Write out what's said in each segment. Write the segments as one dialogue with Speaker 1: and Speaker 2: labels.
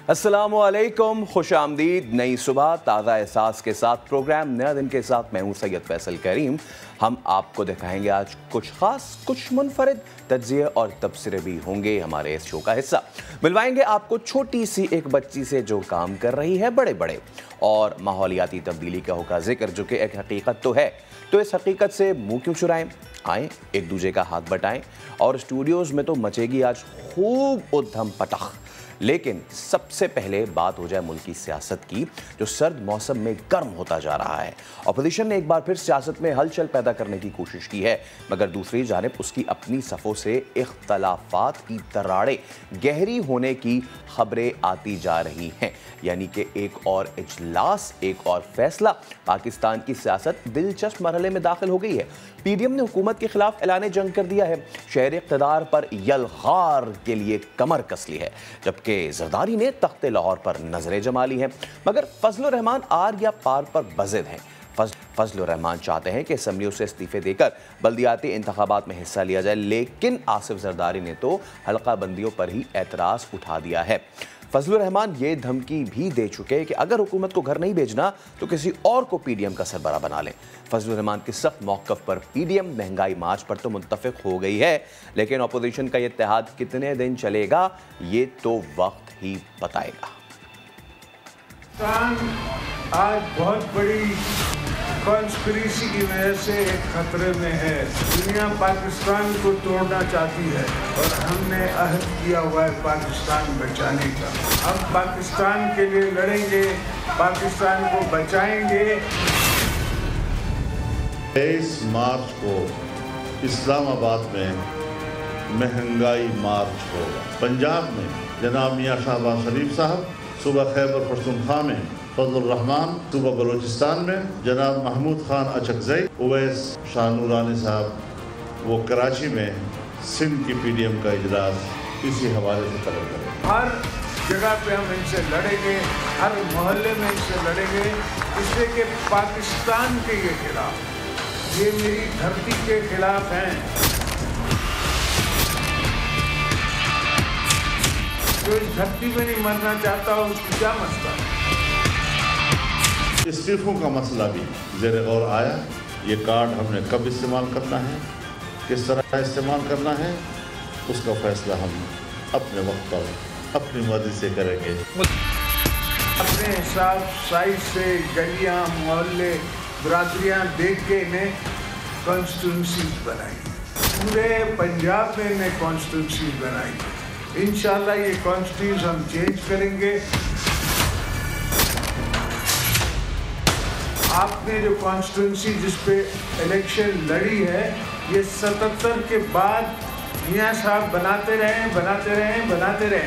Speaker 1: अस्सलामुअलैकुम, खुश आमदीद। नई सुबह ताज़ा एहसास के साथ प्रोग्राम नया दिन के साथ मैं हूँ सैयद फैसल करीम। हम आपको दिखाएंगे आज कुछ खास, कुछ मुनफरिद तज्ज़िये और तबसरे भी होंगे हमारे इस शो का हिस्सा। मिलवाएंगे आपको छोटी सी एक बच्ची से जो काम कर रही है बड़े बड़े और माहौलियाती तब्दीली का होगा जिक्र, जो कि एक हकीकत तो है। तो इस हकीकत से मुंह क्यों चुराएं, आएँ एक दूसरे का हाथ बटाएं। और स्टूडियोज़ में तो मचेगी आज खूब उधम पटख, लेकिन सबसे पहले बात हो जाए मुल्क की सियासत की, जो सर्द मौसम में गर्म होता जा रहा है। अपोजिशन ने एक बार फिर सियासत में हलचल पैदा करने की कोशिश की है, मगर दूसरी जानिब उसकी अपनी सफ़ों से इख्तलाफात की दरारें गहरी होने की खबरें आती जा रही हैं। यानी कि एक और इजलास, एक और फैसला, पाकिस्तान की सियासत दिलचस्प मरहले में दाखिल हो गई है। पीडीएम ने हुकूमत के खिलाफ ऐलान जंग कर दिया है, शहर इक़्तिदार पर यलगार के लिए कमर कस ली है, जबकि जरदारी ने तख्ते लाहौर पर नजरें जमा ली हैं। मगर फजलुर रहमान आर या पार पर बज़िद हैं। फजलुर रहमान चाहते हैं कि असम्बलियों से इस्तीफे देकर बल्दियाती इंतखाबात में हिस्सा लिया जाए, लेकिन आसिफ जरदारी ने तो हल्का बंदियों पर ही एतराज़ उठा दिया है। फजलुर रहमान ये धमकी भी दे चुके हैं कि अगर हुकूमत को घर नहीं भेजना तो किसी और को पीडीएम का सरबराह बना लें। फजलुर रहमान के सख्त मौक़िफ़ पर पीडीएम महंगाई मार्च पर तो मुत्तफ़िक हो गई है, लेकिन अपोजिशन का ये इत्तेहाद कितने दिन चलेगा ये तो वक्त ही बताएगा।
Speaker 2: आज बहुत बड़ी कॉन्स्पिरेसी की वजह से एक खतरे में है। दुनिया पाकिस्तान को तोड़ना चाहती है और हमने अहद किया हुआ है पाकिस्तान बचाने का। हम पाकिस्तान के लिए लड़ेंगे, पाकिस्तान को बचाएंगे।
Speaker 3: 23 मार्च को इस्लामाबाद में महंगाई मार्च होगा। पंजाब में जनाब मियां शहबाज शरीफ साहब, सूबा खैबर पख्तूनख्वा में फजलुर रहमान, सूबा बलूचिस्तान में जनाब महमूद खान अचकजई, उवैस शाह नूरानी साहब, वो कराची में सिंध की पीडीएम का इजलास इसी हवाले से तलब करें।
Speaker 2: हर जगह पे हम इनसे लड़ेंगे, हर मोहल्ले में इनसे लड़ेंगे, इसलिए कि पाकिस्तान के ये खिलाफ, ये मेरी धरती के खिलाफ हैं। जो इस धरती में नहीं मरना चाहता उसकी क्या मसला है।
Speaker 3: इस्तीफों का मसला भी ज़ेर गौर आया। ये कार्ड हमने कब इस्तेमाल करना है, किस तरह इस्तेमाल करना है, उसका फैसला हम अपने वक्त पर अपनी मर्जी से करेंगे।
Speaker 2: अपने हिसाब साइज से गलियां, मोहल्ले, बरादरियां देख के इन्हें कॉन्स्टिट्यूंसी बनाई। पूरे पंजाब में इन्हें कॉन्स्टिट्यूंसी बनाई। इंशाल्लाह ये कॉन्स्टिट्यूशन हम चेंज करेंगे। आपने जो कॉन्स्टिट्यूंसी जिस पे इलेक्शन लड़ी है, ये 77 के बाद मियां साहब बनाते रहे।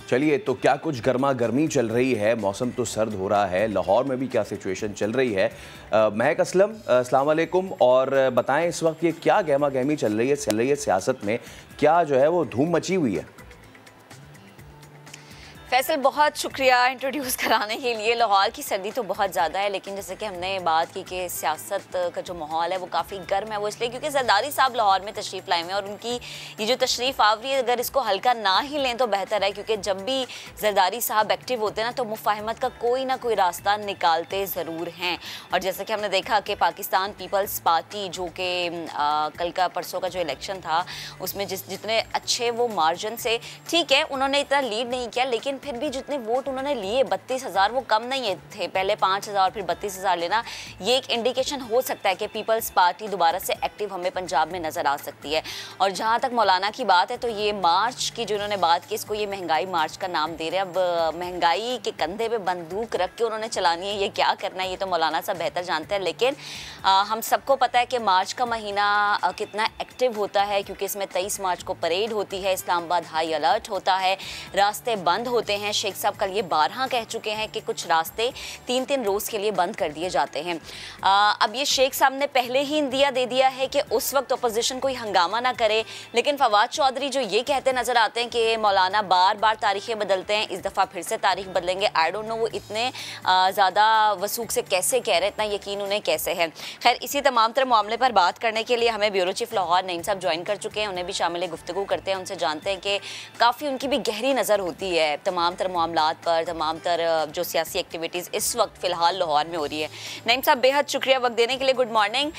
Speaker 1: चलिए, तो क्या कुछ गर्मा गर्मी चल रही है, मौसम तो सर्द हो रहा है, लाहौर में भी क्या सिचुएशन चल रही है। महक असलम, अस्सलाम वालेकुम। और बताएं इस वक्त ये क्या गहमा गहमी चल रही है सियासत में, क्या जो है वो धूम मची हुई है?
Speaker 4: फैसल, बहुत शुक्रिया इंट्रोड्यूस कराने के लिए। लाहौर की सर्दी तो बहुत ज़्यादा है, लेकिन जैसे कि हमने बात की कि सियासत का जो माहौल है वो काफ़ी गर्म है। वो इसलिए क्योंकि जरदारी साहब लाहौर में तशरीफ़ लाए हैं और उनकी ये जो तशरीफ़ आवरी है, अगर इसको हल्का ना ही लें तो बेहतर है, क्योंकि जब भी जरदारी साहब एक्टिव होते हैं ना तो मुफाहमत का कोई ना कोई रास्ता निकालते ज़रूर हैं। और जैसे कि हमने देखा कि पाकिस्तान पीपल्स पार्टी, जो कि कल का परसों का जो इलेक्शन था उसमें जितने अच्छे वो मार्जिन से, ठीक है उन्होंने इतना लीड नहीं किया, लेकिन फिर भी जितने वोट उन्होंने लिए 32,000, वो कम नहीं थे। पहले 5,000 फिर 32,000 लेना, ये एक इंडिकेशन हो सकता है कि पीपल्स पार्टी दोबारा से एक्टिव हमें पंजाब में नज़र आ सकती है। और जहाँ तक मौलाना की बात है, तो ये मार्च की जो उन्होंने बात की, इसको ये महंगाई मार्च का नाम दे रहे हैं। अब महंगाई के कंधे पे बंदूक रख के उन्होंने चलानी है, ये क्या करना है ये तो मौलाना साहब बेहतर जानते हैं। लेकिन हम सबको पता है कि मार्च का महीना कितना एक्टिव होता है, क्योंकि इसमें 23 मार्च को परेड होती है, इस्लामाबाद हाई अलर्ट होता है, रास्ते बंद होते होते हैं। शेख साहब कल ये 12 कह चुके हैं कि कुछ रास्ते 3-3 रोज़ के लिए बंद कर दिए जाते हैं। अब ये शेख साहब ने पहले ही इंदिया दे दिया है कि उस वक्त अपोजिशन कोई हंगामा ना करे, लेकिन फवाद चौधरी जो ये कहते नज़र आते हैं कि मौलाना बार बार तारीखें बदलते हैं, इस दफ़ा फिर से तारीख बदलेंगे। आई डोंट नो वो इतने ज़्यादा वसूख से कैसे कह रहे हैं, इतना यकीन उन्हें कैसे है। खैर, इसी तमाम तरह मामले पर बात करने के लिए हमें ब्यूरो चीफ लाहौर नईम साहब ज्वाइन कर चुके हैं। उन्हें भी शामिल गुफ्तगू करते हैं, उनसे जानते हैं कि काफ़ी उनकी भी गहरी नज़र होती है तमाम तर मामलात पर, तमाम तर जो सियासी एक्टिविटीज़ इस वक्त फ़िलहाल लाहौर में हो रही है। नईम साहब, बेहद शुक्रिया वक्त देने के लिए, गुड मॉर्निंग।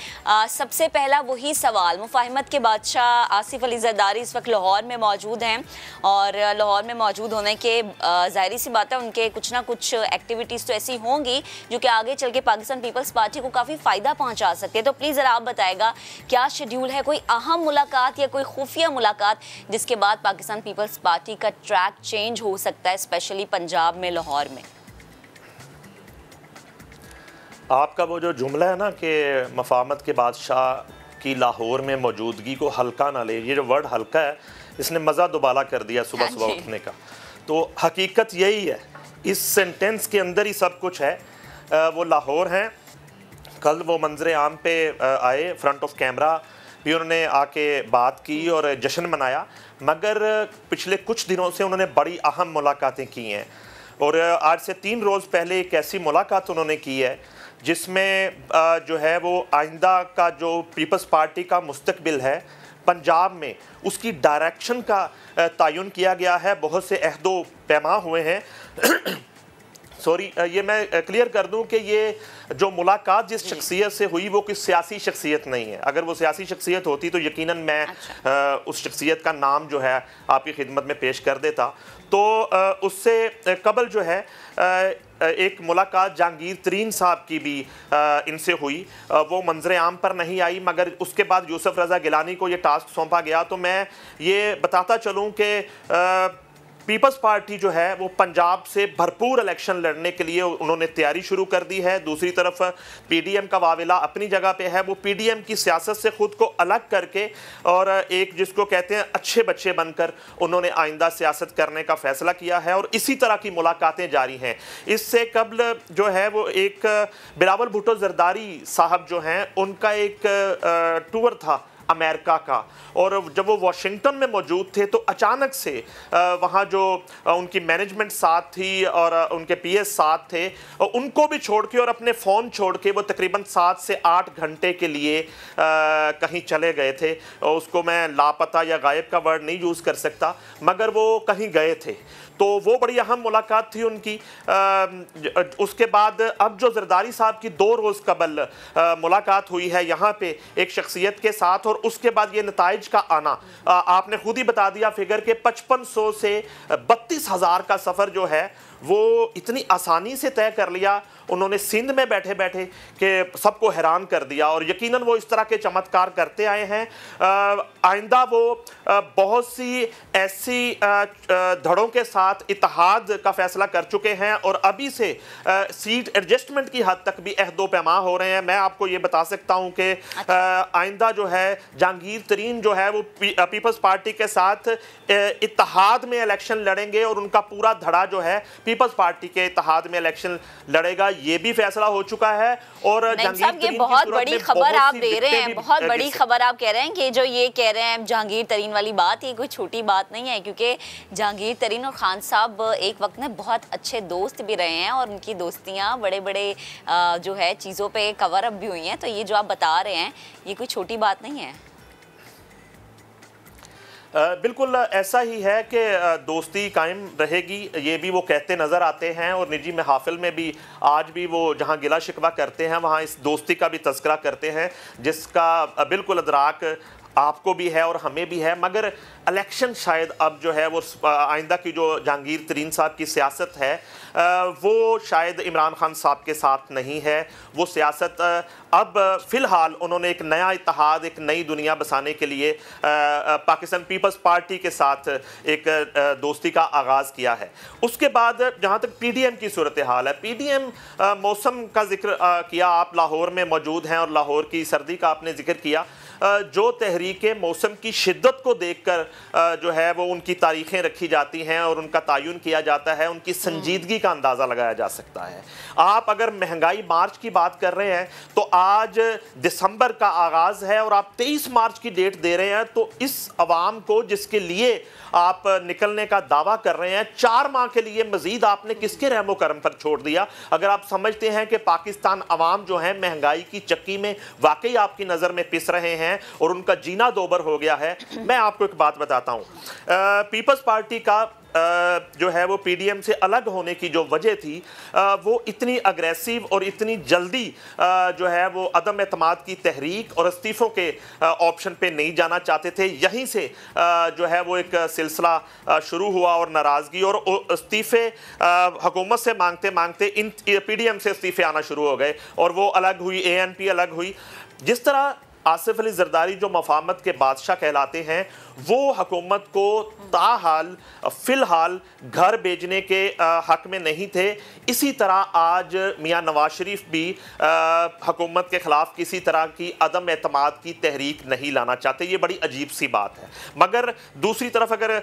Speaker 4: सबसे पहला वही सवाल, मुफाहिमत के बादशाह आसिफ अली जरदारी इस वक्त लाहौर में मौजूद हैं और लाहौर में मौजूद होने के ज़ाहिर सी बात है उनके कुछ ना कुछ एक्टिविटीज़ तो ऐसी होंगी जो कि आगे चल के पाकिस्तान पीपल्स पार्टी को काफ़ी फ़ायदा पहुंचा सकती है। तो प्लीज़ ज़रा आप बताएगा क्या शेड्यूल है, कोई अहम मुलाकात या कोई खुफिया मुलाकात जिसके बाद पाकिस्तान पीपल्स पार्टी का ट्रैक चेंज हो सकता है, स्पेशली पंजाब में, लाहौर में?
Speaker 5: आपका वो जो जुमला है ना कि मफाहमत के बादशाह की लाहौर में मौजूदगी को हल्का ना ले, ये जो वर्ड हल्का है इसने मज़ा दुबाला कर दिया सुबह सुबह उठने का। तो हकीकत यही है, इस सेंटेंस के अंदर ही सब कुछ है। वो लाहौर हैं, कल वो मंजर आम पे आए, फ्रंट ऑफ कैमरा भी उन्होंने आके बात की और जश्न मनाया, मगर पिछले कुछ दिनों से उन्होंने बड़ी अहम मुलाकातें की हैं। और आज से 3 रोज़ पहले एक ऐसी मुलाकात उन्होंने की है जिसमें जो है वो आइंदा का जो पीपल्स पार्टी का मुस्तकबिल है पंजाब में, उसकी डायरेक्शन का तयन किया गया है। बहुत से अहदो पैमा हुए हैं। सॉरी, ये मैं क्लियर कर दूं कि ये जो मुलाकात जिस शख्सियत से हुई वो कोई सियासी शख्सियत नहीं है। अगर वो सियासी शख्सियत होती तो यकीनन मैं उस शख्सियत का नाम जो है आपकी खिदमत में पेश कर देता। तो उससे कबल जो है एक मुलाकात जहांगीर तरीन साहब की भी इनसे हुई, वो मंजर आम पर नहीं आई, मगर उसके बाद यूसुफ रज़ा गिलानी को ये टास्क सौंपा गया। तो मैं ये बताता चलूँ कि पीपल्स पार्टी जो है वो पंजाब से भरपूर इलेक्शन लड़ने के लिए उन्होंने तैयारी शुरू कर दी है। दूसरी तरफ पीडीएम का वाविला अपनी जगह पे है। वो पीडीएम की सियासत से ख़ुद को अलग करके और एक जिसको कहते हैं अच्छे बच्चे बनकर उन्होंने आइंदा सियासत करने का फ़ैसला किया है और इसी तरह की मुलाकातें जारी हैं। इससे कबल जो है वो एक बिलावल भुट्टो जरदारी साहब जो हैं उनका एक टूर था अमेरिका का, और जब वो वाशिंगटन में मौजूद थे तो अचानक से वहाँ जो उनकी मैनेजमेंट साथ थी और उनके पीएस साथ थे, उनको भी छोड़ के और अपने फ़ोन छोड़ के वो तकरीबन 7 से 8 घंटे के लिए कहीं चले गए थे। उसको मैं लापता या गायब का वर्ड नहीं यूज़ कर सकता, मगर वो कहीं गए थे। तो वो बड़ी अहम मुलाकात थी उनकी। उसके बाद अब जो जरदारी साहब की 2 रोज़ कबल मुलाकात हुई है यहाँ पे एक शख्सियत के साथ, और उसके बाद ये नताइज का आना, आपने खुद ही बता दिया फिगर के 5500 से 32,000 का सफ़र जो है वो इतनी आसानी से तय कर लिया उन्होंने सिंध में बैठे बैठे कि सबको हैरान कर दिया। और यकीनन वो इस तरह के चमत्कार करते आए हैं। आइंदा वो बहुत सी ऐसी धड़ों के साथ इत्तेहाद का फैसला कर चुके हैं और अभी से सीट एडजस्टमेंट की हद तक भी अहदो पैमा हो रहे हैं। मैं आपको ये बता सकता हूँ कि आइंदा जो है जहांगीर तरीन जो है वो पीपल्स पार्टी के साथ इत्तेहाद में इलेक्शन लड़ेंगे और उनका पूरा धड़ा जो है पीपल्स पार्टी के इत्तेहाद में इलेक्शन लड़ेगा, ये भी फैसला हो चुका है। और
Speaker 4: ये बहुत बड़ी खबर आप दे रहे हैं, बहुत बड़ी खबर आप कह रहे हैं कि जो ये कह रहे हैं जहांगीर तरीन वाली बात, ये कोई छोटी बात नहीं है, क्योंकि जहांगीर तरीन और खान साहब एक वक्त में बहुत अच्छे दोस्त भी रहे हैं और उनकी दोस्तियां बड़े बड़े जो है चीज़ों पे कवर अप भी हुई हैं। तो ये जो आप बता रहे हैं ये कोई छोटी बात नहीं है।
Speaker 5: बिल्कुल ऐसा ही है कि दोस्ती कायम रहेगी, ये भी वो कहते नज़र आते हैं। और निजी महफिल में भी आज भी वो जहाँ गिला शिकवा करते हैं वहाँ इस दोस्ती का भी तज़किरा करते हैं, जिसका बिल्कुल अदराक आपको भी है और हमें भी है। मगर इलेक्शन शायद अब जो है वो आइंदा की जो जहांगीर तरीन साहब की सियासत है वो शायद इमरान खान साहब के साथ नहीं है। वो सियासत अब फ़िलहाल उन्होंने एक नया इत्तेहाद, एक नई दुनिया बसाने के लिए पाकिस्तान पीपल्स पार्टी के साथ एक दोस्ती का आगाज़ किया है। उसके बाद जहाँ तक पीडीएम की सूरत हाल है, पीडीएम मौसम का जिक्र किया आप, लाहौर में मौजूद हैं और लाहौर की सर्दी का आपने जिक्र किया। जो तहरीकें मौसम की शिद्दत को देखकर जो है वो उनकी तारीखें रखी जाती हैं और उनका तयन किया जाता है, उनकी संजीदगी का अंदाज़ा लगाया जा सकता है। आप अगर महंगाई मार्च की बात कर रहे हैं तो आज दिसंबर का आगाज़ है और आप 23 मार्च की डेट दे रहे हैं, तो इस अवाम को जिसके लिए आप निकलने का दावा कर रहे हैं, 4 माह के लिए मजीद आपने किसके रहमो करम पर छोड़ दिया? अगर आप समझते हैं कि पाकिस्तान अवाम जो है महंगाई की चक्की में वाकई आपकी नज़र में पिस रहे हैं और उनका जीना दोबर हो गया है, मैं आपको एक बात बताता हूँ। पीपल्स पार्टी का जो है वो पीडीएम से अलग होने की जो वजह थी, वो इतनी अग्रेसिव और इतनी जल्दी जो है वो अदम एतमाद की तहरीक और इस्तीफ़ों के ऑप्शन पे नहीं जाना चाहते थे। यहीं से जो है वो एक सिलसिला शुरू हुआ और नाराज़गी और इस्तीफ़े हुकूमत से मांगते मांगते इन पीडीएम से इस्तीफ़े आना शुरू हो गए और वो अलग हुई, एएनपी अलग हुई। जिस तरह आसिफ अली जरदारी जो मफामत के बादशाह कहलाते हैं, वो हुकूमत को ताहाल फ़िलहाल घर भेजने के हक़ में नहीं थे, इसी तरह आज मियाँ नवाज शरीफ भी हुकूमत के ख़िलाफ़ किसी तरह की अदम एतमाद की तहरीक नहीं लाना चाहते। ये बड़ी अजीब सी बात है। मगर दूसरी तरफ अगर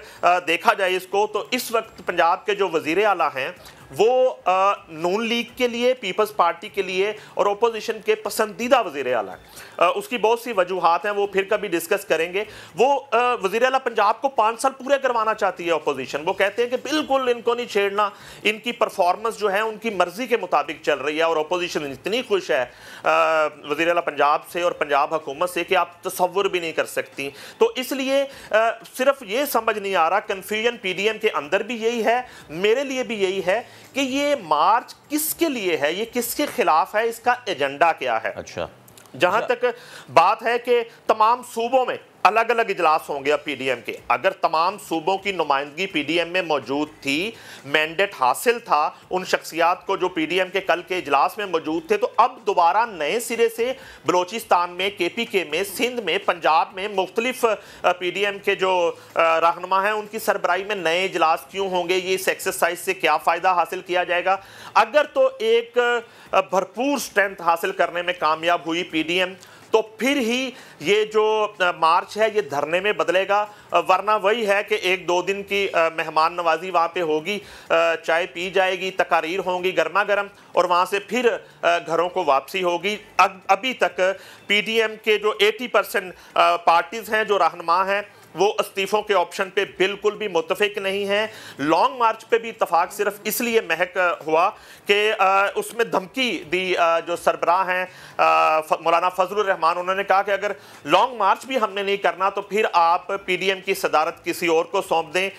Speaker 5: देखा जाए इसको, तो इस वक्त पंजाब के जो वज़ीर आला हैं वो नून लीग के लिए, पीपल्स पार्टी के लिए और ओपोजिशन के पसंदीदा वज़ीर आला हैं। उसकी बहुत सी वजूहात हैं, वो फिर कभी डिस्कस करेंगे। वो वज़ीर आला पंजाब को 5 साल पूरे करवाना चाहती है अपोजिशन। वो कहते हैं कि बिल्कुल इनको नहीं छेड़ना, इनकी परफॉर्मेंस जो है उनकी मर्जी के मुताबिक चल रही है। और अपोजिशन इतनी खुश है वज़ीर आला पंजाब से और पंजाब हुकूमत से कि आप तसव्वुर भी नहीं कर सकती। तो इसलिए सिर्फ ये समझ नहीं आ रहा, कन्फ्यूजन पीडीएम के अंदर भी यही है, मेरे लिए भी यही है कि ये मार्च किसके लिए है, ये किसके खिलाफ है, इसका एजेंडा क्या है।
Speaker 1: अच्छा,
Speaker 5: जहां तक बात है कि तमाम सूबों में अलग अलग इजलास होंगे अब पीडीएम के, अगर तमाम सूबों की नुमाइंदगी पीडीएम में मौजूद थी, मैंडेट हासिल था उन शख्सियात को जो पीडीएम के कल के इजलास में मौजूद थे, तो अब दोबारा नए सिरे से बलोचिस्तान में, केपीके में, सिंध में, पंजाब में मुख्तलिफ पीडीएम के जो रहनुमा हैं उनकी सरबराही में नए इजलास क्यों होंगे? ये इस एक्सरसाइज से क्या फ़ायदा हासिल किया जाएगा? अगर तो एक भरपूर स्ट्रेंथ हासिल करने में कामयाब हुई पीडीएम, तो फिर ही ये जो मार्च है ये धरने में बदलेगा, वरना वही है कि 1-2 दिन की मेहमान नवाजी वहाँ पे होगी, चाय पी जाएगी, तकारीर होंगी गर्मा गर्म और वहाँ से फिर घरों को वापसी होगी। अभी तक पीडीएम के जो 80% पार्टीज़ हैं, जो रहनुमा हैं, वो इस्तीफ़ों के ऑप्शन पे बिल्कुल भी मुत्तफ़िक नहीं हैं। लॉन्ग मार्च पे भी इत्तफाक सिर्फ इसलिए महक हुआ कि उसमें धमकी दी जो सरबराह हैं मौलाना फजलुर रहमान, उन्होंने कहा कि अगर लॉन्ग मार्च भी हमने नहीं करना तो फिर आप पीडीएम की सदारत किसी और को सौंप दें,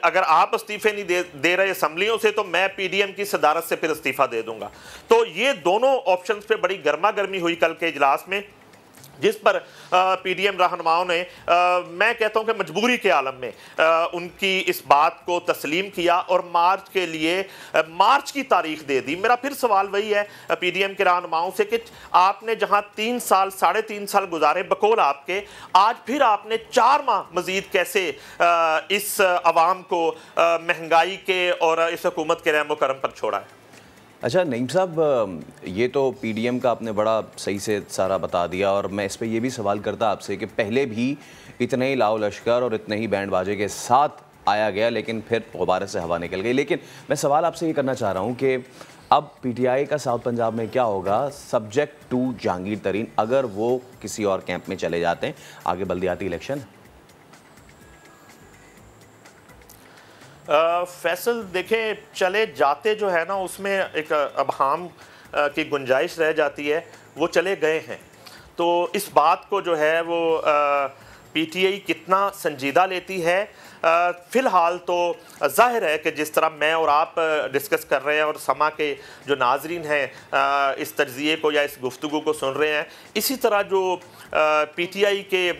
Speaker 5: अगर आप इस्तीफ़े नहीं दे रहे असम्बलियों से तो मैं पीडीएम की सदारत से फिर इस्तीफ़ा दे दूँगा। तो ये दोनों ऑप्शन पे बड़ी गर्मा गर्मी हुई कल के इजलास में, जिस पर पीडीएम रहनुमाओं ने मैं कहता हूं कि मजबूरी के आलम में उनकी इस बात को तस्लीम किया और मार्च के लिए मार्च की तारीख दे दी। मेरा फिर सवाल वही है पीडीएम के रहनुमाओं से कि आपने जहां 3 साल 3.5 साल गुजारे बकौल आपके, आज फिर आपने 4 माह मजीद कैसे इस अवाम को महंगाई के और इस हुकूमत के रहमो करम पर छोड़ा है?
Speaker 1: अच्छा नईम साहब, ये तो पीडीएम का आपने बड़ा सही से सारा बता दिया और मैं इस पे ये भी सवाल करता आपसे कि पहले भी इतने ही लाओ लश्कर और इतने ही बैंड बाजे के साथ आया गया, लेकिन फिर दोबारा से हवा निकल गई। लेकिन मैं सवाल आपसे ये करना चाह रहा हूँ कि अब पीटीआई का साउथ पंजाब में क्या होगा सब्जेक्ट टू जहांगीर तरीन, अगर वो किसी और कैंप में चले जाते हैं? आगे बल्दियाती इलेक्शन
Speaker 5: फैसल देखें, चले जाते जो है ना उसमें एक अबहाम की गुंजाइश रह जाती है, वो चले गए हैं। तो इस बात को जो है वो पीटीआई कितना संजीदा लेती है, फ़िलहाल तो जाहिर है कि जिस तरह मैं और आप डिस्कस कर रहे हैं और समा के जो नाजरीन हैं इस तज्ज़िये को या इस गुफ्तगू को सुन रहे हैं, इसी तरह जो पीटीआई के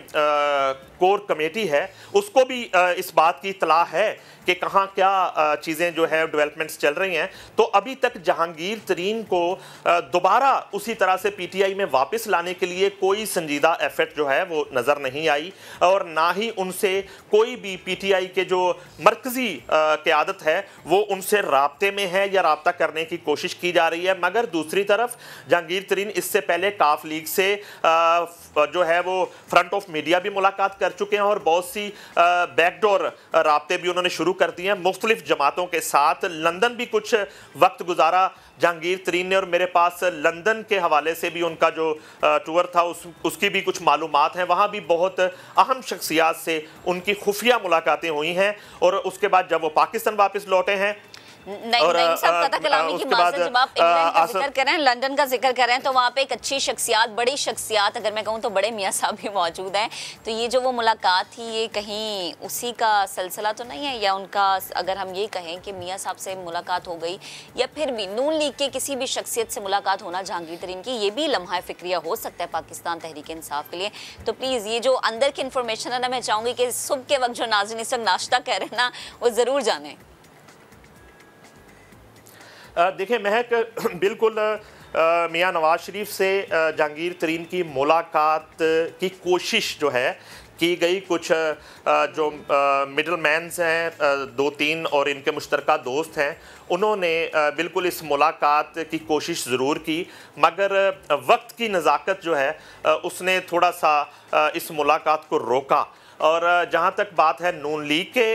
Speaker 5: कोर कमेटी है उसको भी इस बात की इत्तला है कि कहाँ क्या चीज़ें जो है डेवलपमेंट्स चल रही हैं, तो अभी तक जहांगीर तरीन को दोबारा उसी तरह से पीटीआई में वापस लाने के लिए कोई संजीदा एफर्ट जो है वो नज़र नहीं आई, और ना ही उनसे कोई भी पीटीआई के जो मरकज़ी क़यादत है वो उनसे राब्ते में है या राब्ता करने की कोशिश की जा रही है। मगर दूसरी तरफ जहांगीर तरीन इससे पहले काफ लीग से जो है वो फ्रंट ऑफ मीडिया भी मुलाकात कर चुके हैं और बहुत सी बैकडोर राब्ते भी उन्होंने शुरू कर दिए हैं मुख्तलिफ जमातों के साथ। लंदन भी कुछ वक्त गुजारा जहांगीर तरीन ने, और मेरे पास लंदन के हवाले से भी उनका जो टूर था उसकी भी कुछ मालूमात हैं। वहाँ भी बहुत अहम शख्सियात से उनकी खुफिया मुलाकातें हुई हैं, और उसके बाद जब वो पाकिस्तान वापस लौटे हैं
Speaker 4: और पता कलामी की बात से जब आप इंग्लैंड का जिक्र कर रहे हैं, लंदन का जिक्र कर रहे हैं, तो वहाँ पे एक अच्छी शख्सियात, बड़ी शख्सियात, अगर मैं कहूँ तो बड़े मियाँ साहब भी मौजूद हैं। तो ये जो वो मुलाकात थी, ये कहीं उसी का सिलसिला तो नहीं है, या उनका अगर हम ये कहें कि मियाँ साहब से मुलाकात हो गई, या फिर भी नून लीग के किसी भी शख्सियत से मुलाकात होना जहांगीर तरीन की, ये भी लम्हा फ़िक्रिया हो सकता है पाकिस्तान तहरीक इंसाफ के लिए। तो प्लीज़ ये जो अंदर की इन्फॉर्मेशन है ना, मैं चाहूँगी कि सुबह के वक्त जो नाज़रीन इस वक्त नाश्ता कह रहे हैं ना, वो ज़रूर जानें।
Speaker 5: देखिए महक, बिल्कुल मियाँ नवाज शरीफ से जहांगीर तरीन की मुलाकात की कोशिश जो है की गई। कुछ जो मिडल मैन्स हैं 2-3 और इनके मुश्तरका दोस्त हैं, उन्होंने बिल्कुल इस मुलाकात की कोशिश ज़रूर की, मगर वक्त की नज़ाकत जो है उसने थोड़ा सा इस मुलाकात को रोका। और जहाँ तक बात है नून लीग के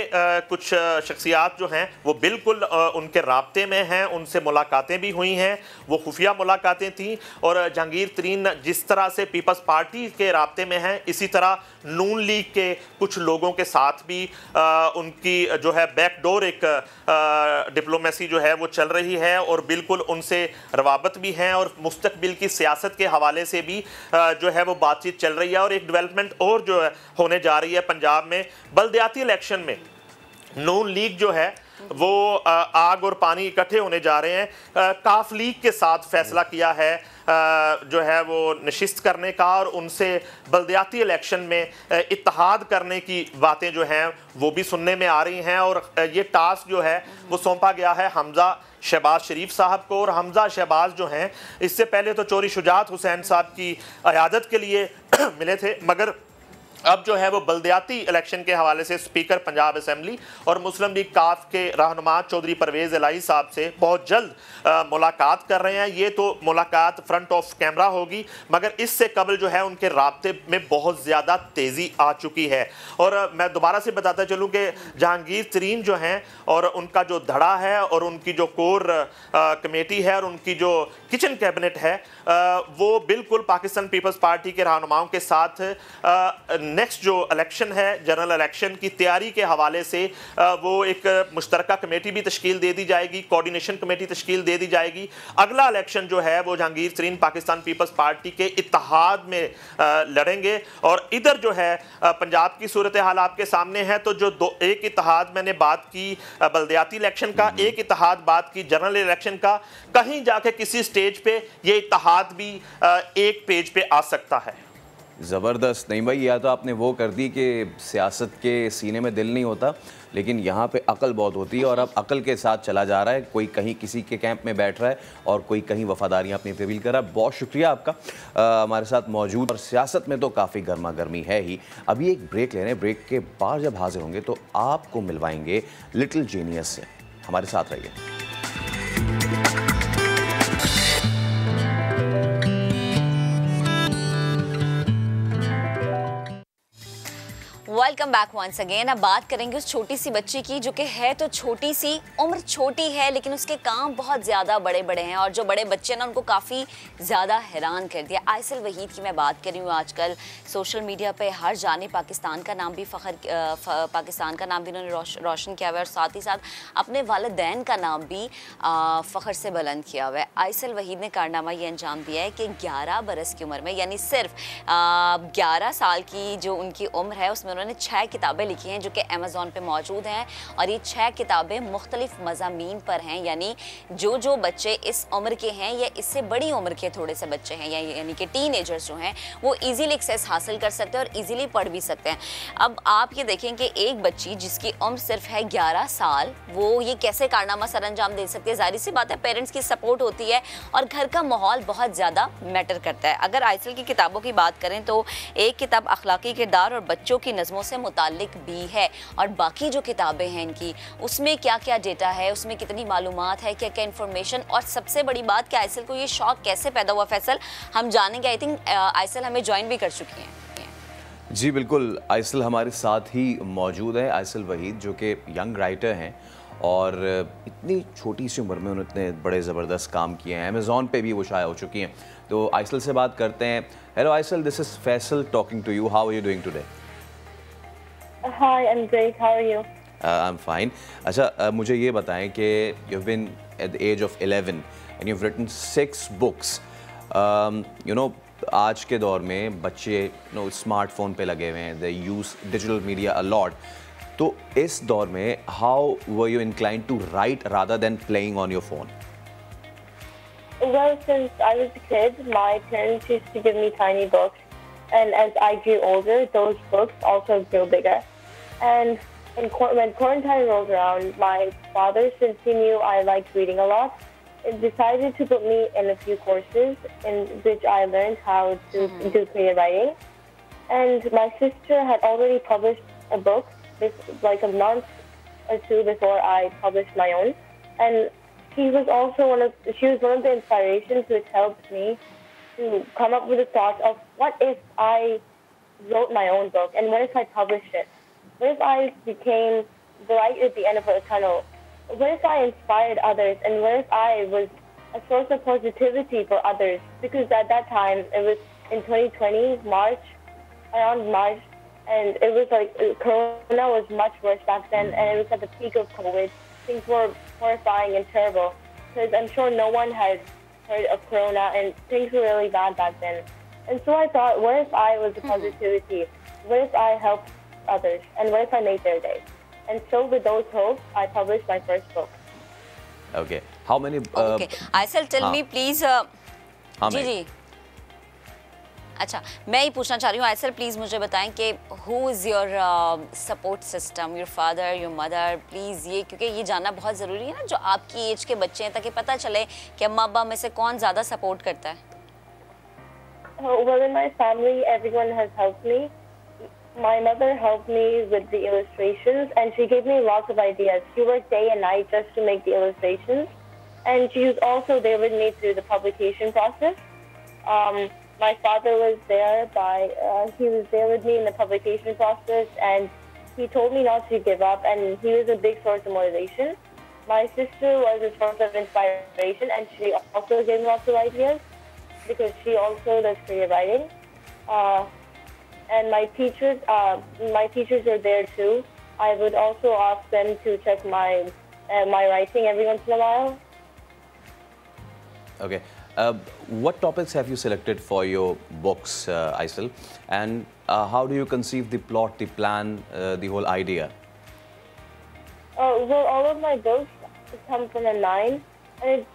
Speaker 5: कुछ शख्सियात जो हैं वो बिल्कुल उनके राब्ते में हैं, उनसे मुलाकातें भी हुई हैं, वो खुफिया मुलाकातें थीं। और जहांगीर तरीन जिस तरह से पीपल्स पार्टी के राब्ते में हैं, इसी तरह नून लीग के कुछ लोगों के साथ भी उनकी जो है बैकडोर एक डिप्लोमेसी जो है वो चल रही है, और बिल्कुल उनसे रवाबत भी हैं, और मुस्तकबिल की सियासत के हवाले से भी जो है वो बातचीत चल रही है। और एक डेवलपमेंट और जो है होने जा रही है पंजाब में, बल्दियाती इलेक्शन में नून लीग जो है वो आग और पानी इकट्ठे होने जा रहे हैं। काफ लीग के साथ फैसला किया है जो है वो नशिस्त करने का, और उनसे बल्दियाती इलेक्शन में इत्तेहाद करने की बातें जो हैं वो भी सुनने में आ रही हैं। और ये टास्क जो है वो सौंपा गया है हमजा शहबाज शरीफ साहब को। और हमजा शहबाज जो हैं इससे पहले तो चौधरी शुजात हुसैन साहब की क़यादत के लिए मिले थे, मगर अब जो है वो बल्दियाती इलेक्शन के हवाले से स्पीकर पंजाब असेंबली और मुस्लिम लीग काफ के रहनुमा चौधरी परवेज़ इलाही साहब से बहुत जल्द मुलाकात कर रहे हैं। ये तो मुलाकात फ्रंट ऑफ कैमरा होगी, मगर इससे कबल जो है उनके राब्ते में बहुत ज़्यादा तेज़ी आ चुकी है। और मैं दोबारा से बताता चलूँ कि जहांगीर तरीन जो हैं और उनका जो धड़ा है और उनकी जो कोर कमेटी है और उनकी जो किचन कैबिनेट है वो बिल्कुल पाकिस्तान पीपल्स पार्टी के रहनुमाओं के साथ नेक्स्ट जो इलेक्शन है जनरल इलेक्शन की तैयारी के हवाले से वो एक मुश्तरका कमेटी भी तश्कील दे दी जाएगी, कोऑर्डिनेशन कमेटी तश्कील दे दी जाएगी। अगला इलेक्शन जो है वो जहांगीर तरीन पाकिस्तान पीपल्स पार्टी के इत्तेहाद में लड़ेंगे। और इधर जो है पंजाब की सूरत हाल आपके सामने है, तो जो एक इत्तेहाद मैंने बात की बल्दियाती इलेक्शन का, एक इत्तेहाद बात की जनरल इलेक्शन का, कहीं जाके किसी स्टेज पे ये इत्तेहाद भी एक पेज पे आ सकता है।
Speaker 1: ज़बरदस्त। नहीं भाई, या तो आपने वो कर दी कि सियासत के सीने में दिल नहीं होता, लेकिन यहाँ पे अकल बहुत होती है और अब अकल के साथ चला जा रहा है। कोई कहीं किसी के कैंप में बैठ रहा है और कोई कहीं वफादारियाँ अपनी तब्दील कर रहा है। बहुत शुक्रिया आपका हमारे साथ मौजूद। और सियासत में तो काफ़ी गर्मा गर्मी है ही। अभी एक ब्रेक ले रहे हैं, ब्रेक के बाद जब हाजिर होंगे तो आपको मिलवाएंगे लिटिल जीनियस से। हमारे साथ रहिए।
Speaker 4: Welcome back once again. अब बात करेंगे उस छोटी सी बच्ची की जो कि है तो छोटी सी, उम्र छोटी है लेकिन उसके काम बहुत ज़्यादा बड़े बड़े हैं, और जो बड़े बच्चे ना उनको काफ़ी ज़्यादा हैरान कर दिया। आयसल वहीद की मैं बात कर रही हूँ। आजकल सोशल मीडिया पे हर जाने पाकिस्तान का नाम भी पाकिस्तान का नाम भी उन्होंने रोशन किया हुआ है, और साथ ही साथ अपने वालिदैन का नाम भी फ़ख्र से बुलंद किया हुआ है। आयसल वहीद ने कारनामा ये अंजाम दिया है कि 11 बरस की उम्र में, यानी सिर्फ 11 साल की जो उनकी उम्र है उसमें उन्होंने 6 किताबें लिखी हैं जो कि अमेज़ॉन पे मौजूद हैं, और ये 6 किताबें मुख्तलिफ मज़ामीन पर हैं, यानी जो बच्चे इस उम्र के हैं या इससे बड़ी उम्र के थोड़े से बच्चे हैं, यानी कि टीनेजर्स जो हैं, वो ईजीली एक्सेस हासिल कर सकते हैं और ईजीली पढ़ भी सकते हैं। अब आप ये देखें कि एक बच्ची जिसकी उम्र सिर्फ है 11 साल, वो ये कैसे कारनामा सर अंजाम दे सकती है। जाहिर सी बात है पेरेंट्स की सपोर्ट होती है और घर का माहौल बहुत ज़्यादा मैटर करता है। अगर आइसल की किताबों की बात करें तो एक किताब अखलाकी किरदार और बच्चों की नज़मों से मुताल्लिक भी है, और बाकी जो किताबें हैं इनकी, उसमें क्या क्या डेटा है, उसमें कितनी मालूमात है, क्या क्या इन्फॉर्मेशन, और सबसे बड़ी बात कि आइसल को ये शौक कैसे पैदा हुआ, फैसल हम जानेंगे। आई थिंक आइसल हमें ज्वाइन भी कर चुकी हैं।
Speaker 1: जी बिल्कुल, आइसल हमारे साथ ही मौजूद है। आइसल वहीद जो कि यंग राइटर हैं और इतनी छोटी सी उम्र में उन्होंने इतने बड़े ज़बरदस्त काम किए हैं, अमेज़ॉन पे भी वो शाया हो चुकी हैं। तो आइसल से बात करते हैं। Hello Aisal, this is Faisal talking to you. How are you doing today?
Speaker 6: Hi, I am great, how are you?
Speaker 1: I am fine. अच्छा, मुझे ये बताएं कि you have been at the age of 11 and you have written 6 books. You know, आज के दौर में बच्चे स्मार्टफोन पे लगे हुए हैं, they use digital media a lot. तो इस दौर में how were you inclined to write rather than playing on your phone?
Speaker 6: Well, since I was a kid, my parents used to give me tiny books, and as I grew older, those books also grew bigger. And when quarantine rolled around, my father, since he knew I liked reading a lot, decided to put me in a few courses in which I learned how to do creative writing. And my sister had already published a book like a month or two before I published my own. And she was also one of the inspirations which helped me to come up with the thought of what if I wrote my own book and what if I published it? What if I became the light at the end of a tunnel? What if I inspired others, and what if I was a source of positivity for others? Because at that time, it was in 2020, around March, and it was like Corona was much worse back then, and it was at the peak of COVID. Things were horrifying and terrible, because I'm sure no one had heard of Corona, and things were really bad back then. And so I thought, what if I was the positivity? What if I helped others? And what if I made their day? And so with those hopes, I published my first book.
Speaker 1: Okay. How many...
Speaker 4: Okay. Aisal, tell me please... जी जी। अच्छा, मैं ही पूछना चाह रही हूँ isle, please मुझे बताएं कि who is your support system, your father, your mother, please ये, क्योंकि ये जानना बहुत ज़रूरी है ना जो आपकी एज के बच्चे हैं, ताकि पता चले कि अम्मा अब्बा में से कौन ज़्यादा सपोर्ट करता है।
Speaker 6: Well, in my family, everyone has helped me. My mother helped me with the illustrations, and she gave me lots of ideas. She worked day and night just to make the illustrations, and she was also there with me through the publication process. My father was there he was there with me in the publication process, and he told me not to give up, and he was a big source of motivation. My sister was a source of inspiration, and she also gave me lots of ideas because she also does creative writing. And my teachers are there too. I would also ask them to check my writing every once in a while.
Speaker 1: Okay. What topics have you selected for your books, Aisal? And how do you conceive the plot, the plan, the whole idea?
Speaker 6: Well, all of my books come from a mind. And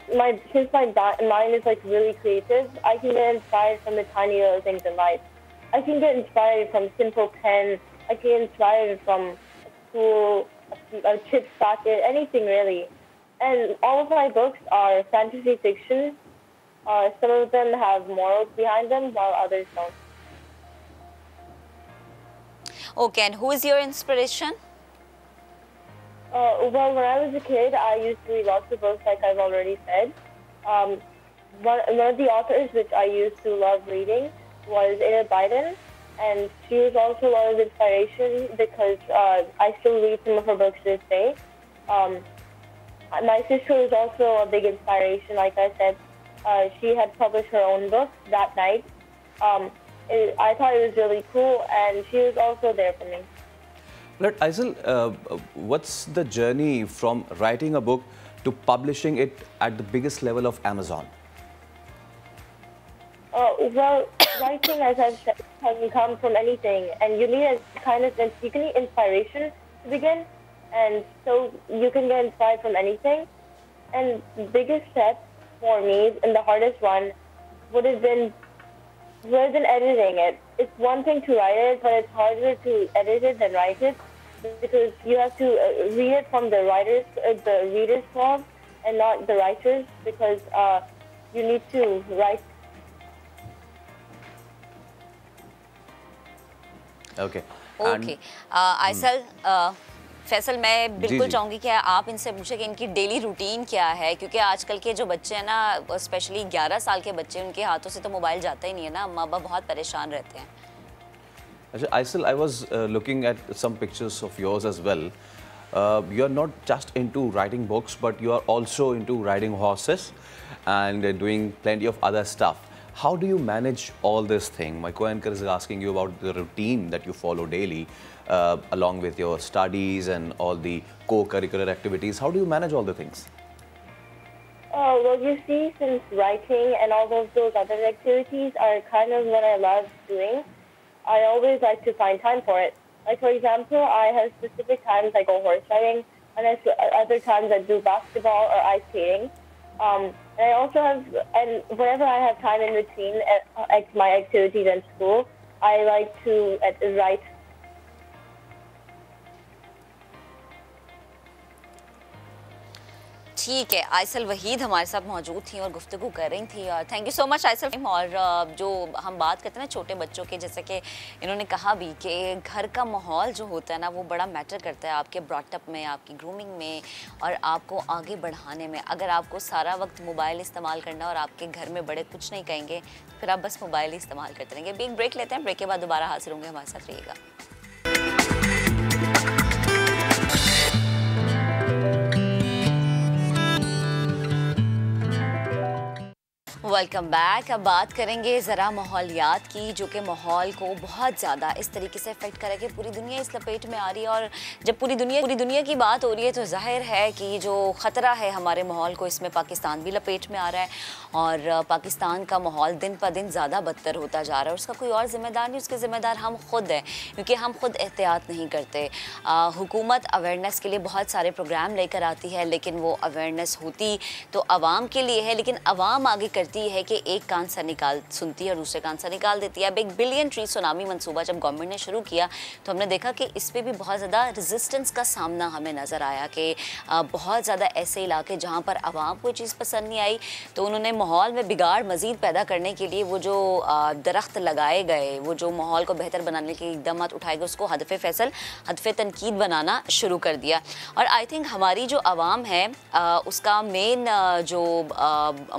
Speaker 6: since my mind is like really creative, I can get inspired from the tiny little things in life. I can get inspired from simple pen. I can get inspired from a chips packet, anything really. And all of my books are fantasy fiction. Some of them have morals behind them, while others don't.
Speaker 4: Okay, and who is your inspiration?
Speaker 6: Well, when I was a kid, I used to read lots of books, like I've already said. One of the authors which I used to love reading was Enid Blyton, and she was also a lot of inspiration because I still read some of her books to this day. My sister was also a big inspiration, like I said. She had published her own book that night. I thought it was really cool, and she was also there for me.
Speaker 1: But Aisal, what's the journey from writing a book to publishing it at the biggest level of Amazon?
Speaker 6: Well, writing, as I've said, can come from anything, and you need a kind of you can need inspiration to begin, and so you can get inspired from anything. And the biggest step for me, and the hardest one, would have been editing it. It's one thing to write it, but it's harder to edit it than write it, because you have to read it from the reader's blog, and not the writers, because you need to write.
Speaker 1: Okay.
Speaker 4: Okay Aysal, Faisal, मैं बिल्कुल चाहूँगी कि आप इनसे पूछें कि इनकी daily routine क्या है, क्योंकि आजकल के जो बच्चे हैं ना, स्पेशली 11 साल के बच्चे, उनके हाथों से तो मोबाइल जाता ही नहीं है ना, माँ बाप बहुत परेशान रहते हैं.
Speaker 1: अच्छा Aysal, I was looking at some pictures of yours as well. You are not just into writing books, but you are also into riding horses and doing plenty of other stuff. How do you manage all this thing? My co-anchor is asking you about the routine that you follow daily, along with your studies and all the co-curricular activities. How do you manage all the things?
Speaker 6: Well, you see, since writing and all of those other activities are kind of what I love doing, I always like to find time for it. Like, for example, I have specific times I go horse riding, and other times I do basketball or ice skating. And I also have, and whenever I have time in between my activities and school, I like to write.
Speaker 4: ठीक है, aisle Waheed हमारे साथ मौजूद थी और गुफ्तगू कर रही थी. और thank you so much aisle. और जो हम बात करते हैं ना छोटे बच्चों के, जैसे कि इन्होंने कहा भी कि घर का माहौल जो होता है ना, वो बड़ा मैटर करता है आपके ब्रॉटअप में, आपकी ग्रूमिंग में और आपको आगे बढ़ाने में. अगर आपको सारा वक्त मोबाइल इस्तेमाल करना और आपके घर में बड़े कुछ नहीं कहेंगे, तो फिर आप बस मोबाइल ही इस्तेमाल करते रहेंगे. एक ब्रेक लेते हैं, ब्रेक के बाद दोबारा हाजिर होंगे. हमारे साथ रहिएगा. Welcome back. अब बात करेंगे ज़रा माहौलियात की, जो कि माहौल को बहुत ज़्यादा इस तरीके से इफ़ेक्ट करे कि पूरी दुनिया इस लपेट में आ रही है. और जब पूरी दुनिया की बात हो रही है, तो जाहिर है कि जो ख़तरा है हमारे माहौल को, इसमें पाकिस्तान भी लपेट में आ रहा है. और पाकिस्तान का माहौल दिन प दिन ज़्यादा बदतर होता जा रहा है. उसका कोई और ज़िम्मेदार नहीं, उसके ज़िम्मेदार हम खुद हैं, क्योंकि हम खुद एहतियात नहीं करते. हुकूमत अवेयरनेस के लिए बहुत सारे प्रोग्राम लेकर आती है, लेकिन वो अवेयरनेस होती तो आवाम के लिए है, लेकिन आवाम आगे करती है कि एक कान से सुनती है और दूसरे कान से निकाल देती है. अब 1 बिलियन ट्री सुनामी मंसूबा जब गवर्नमेंट ने शुरू किया, तो हमने देखा कि इस पर भी बहुत ज़्यादा रेजिस्टेंस का सामना हमें नज़र आया, कि बहुत ज़्यादा ऐसे इलाके जहाँ पर आवाम को चीज़ पसंद नहीं आई, तो उन्होंने माहौल में बिगाड़ मज़ीद पैदा करने के लिए वो जो दरख्त लगाए गए, वो जो माहौल को बेहतर बनाने के इक़दाम उठाए गए, उसको हदफ़ फैसल, हदफ़ तनकीद बनाना शुरू कर दिया. और आई थिंक हमारी जो आवाम है, उसका मेन जो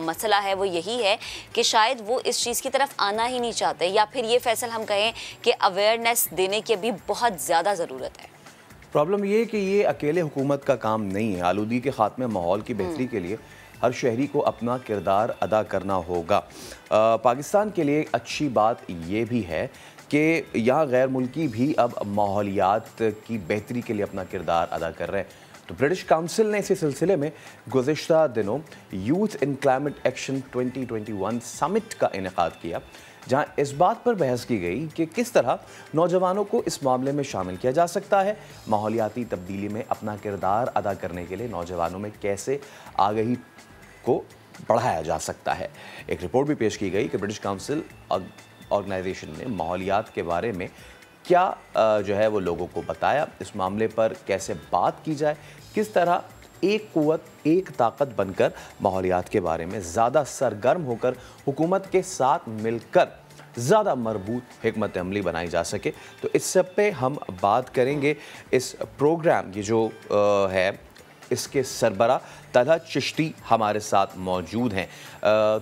Speaker 4: मसला है वो यही है कि शायद वो इस चीज़ की तरफ आना ही नहीं चाहते, या फिर ये फैसल हम कहें कि अवेयरनेस देने की अभी बहुत ज़्यादा ज़रूरत है.
Speaker 1: प्रॉब्लम ये है कि ये अकेले हुकूमत का काम नहीं है. आलूगी के खात्मे, माहौल की बेहतरी के लिए हर शहरी को अपना किरदार अदा करना होगा. पाकिस्तान के लिए अच्छी बात ये भी है कि यहाँ गैर मुल्की भी अब माहौलियात की बेहतरी के लिए अपना किरदार अदा कर रहे हैं. तो ब्रिटिश काउंसिल ने इसी सिलसिले में गुज़िश्ता दिनों youth in climate action 2021 summit का इनेकाद किया, जहां इस बात पर बहस की गई कि किस तरह नौजवानों को इस मामले में शामिल किया जा सकता है. माहौलियाती तब्दीली में अपना किरदार अदा करने के लिए नौजवानों में कैसे आगाही को बढ़ाया जा सकता है. एक रिपोर्ट भी पेश की गई कि ब्रिटिश काउंसिल ऑर्गेनाइजेशन ने माहौलियात के बारे में क्या जो है वो लोगों को बताया, इस मामले पर कैसे बात की जाए, किस तरह एक कुव्वत, एक ताकत बनकर माहौलियात के बारे में ज़्यादा सरगर्म होकर हुकूमत के साथ मिलकर ज़्यादा मरबूत हिकमत अमली बनाई जा सके. तो इस सब पे हम बात करेंगे. इस प्रोग्राम की जो है, इसके सरबरा तलहा चिश्ती हमारे साथ मौजूद हैं.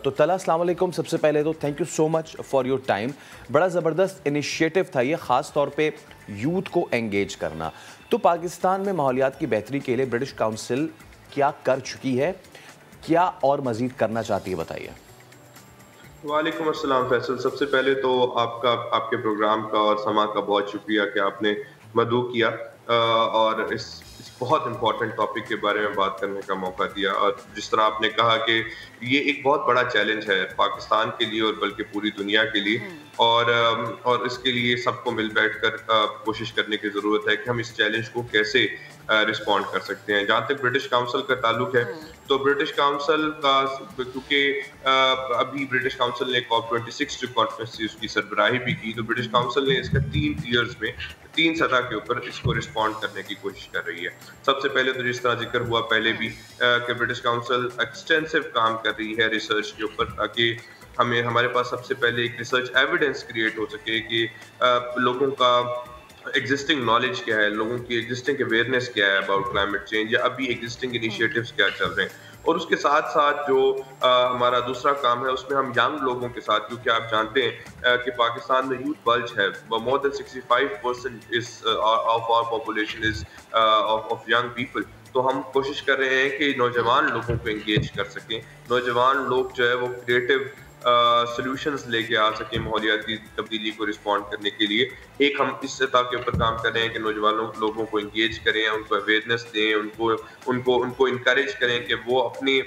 Speaker 1: तो तलहा, अस्सलाम वालेकुम. सबसे पहले तो thank you so much for your time. बड़ा ज़बरदस्त इनिशिएटिव था ये, ख़ास तौर पे यूथ को एंगेज करना. तो पाकिस्तान में माहौलियात की बेहतरी के लिए ब्रिटिश काउंसिल क्या कर चुकी है, क्या और मज़ीद करना चाहती है, बताइए.
Speaker 7: वालेकुम अस्सलाम फैसल. सबसे पहले तो आपके प्रोग्राम का और समा का बहुत शुक्रिया कि आपने मदऊ किया. और इस बहुत इंपॉर्टेंट टॉपिक के बारे में बात करने का मौका दिया। और जिस तरह आपने कहा कि ये एक बहुत बड़ा चैलेंज है पाकिस्तान के लिए और बल्कि पूरी दुनिया के लिए, और इसके लिए सबको मिल बैठकर कोशिश करने की ज़रूरत है कि हम इस चैलेंज को कैसे रिस्पॉन्ड कर सकते हैं। जहाँ तक ब्रिटिश काउंसिल का ताल्लुक है, तो ब्रिटिश काउंसिल का, क्योंकि अभी ब्रिटिश काउंसिल ने COP26 जो कॉन्फ्रेंस थी उसकी सरबराही भी की, तो ब्रिटिश काउंसिल ने इसका 3 ईयर्स में 3 सतह के ऊपर इसको रिस्पॉन्ड करने की कोशिश कर रही है। सबसे पहले तो जिस तरह जिक्र हुआ पहले भी कि ब्रिटिश काउंसिल एक्सटेंसिव काम कर रही है रिसर्च के ऊपर, ताकि हमारे पास सबसे पहले एक रिसर्च एविडेंस क्रिएट हो सके कि लोगों का एग्जिस्टिंग नॉलेज क्या है, लोगों की एग्जिस्टिंग अवेयरनेस क्या है अबाउट क्लाइमेट चेंज, या अभी एग्जिस्टिंग इनिशिएटिव्स क्या चल रहे हैं। और उसके साथ साथ जो हमारा दूसरा काम है उसमें हम यंग लोगों के साथ, क्योंकि आप जानते हैं कि पाकिस्तान में यूथ बल्ज है, more than 65% is of our population is of young people. तो हम कोशिश कर रहे हैं कि नौजवान लोगों को एंगेज कर सकें, नौजवान लोग जो है वो क्रिएटिव सॉल्यूशंस लेके आ सकें माहौलियाती तब्दीली को रिस्पॉन्ड करने के लिए। एक हम इस सतह के ऊपर काम कर रहे हैं कि नौजवानों लोगों को एंगेज करें, उनको अवेयरनेस दें, उनको इनकरेज करें कि वो अपनी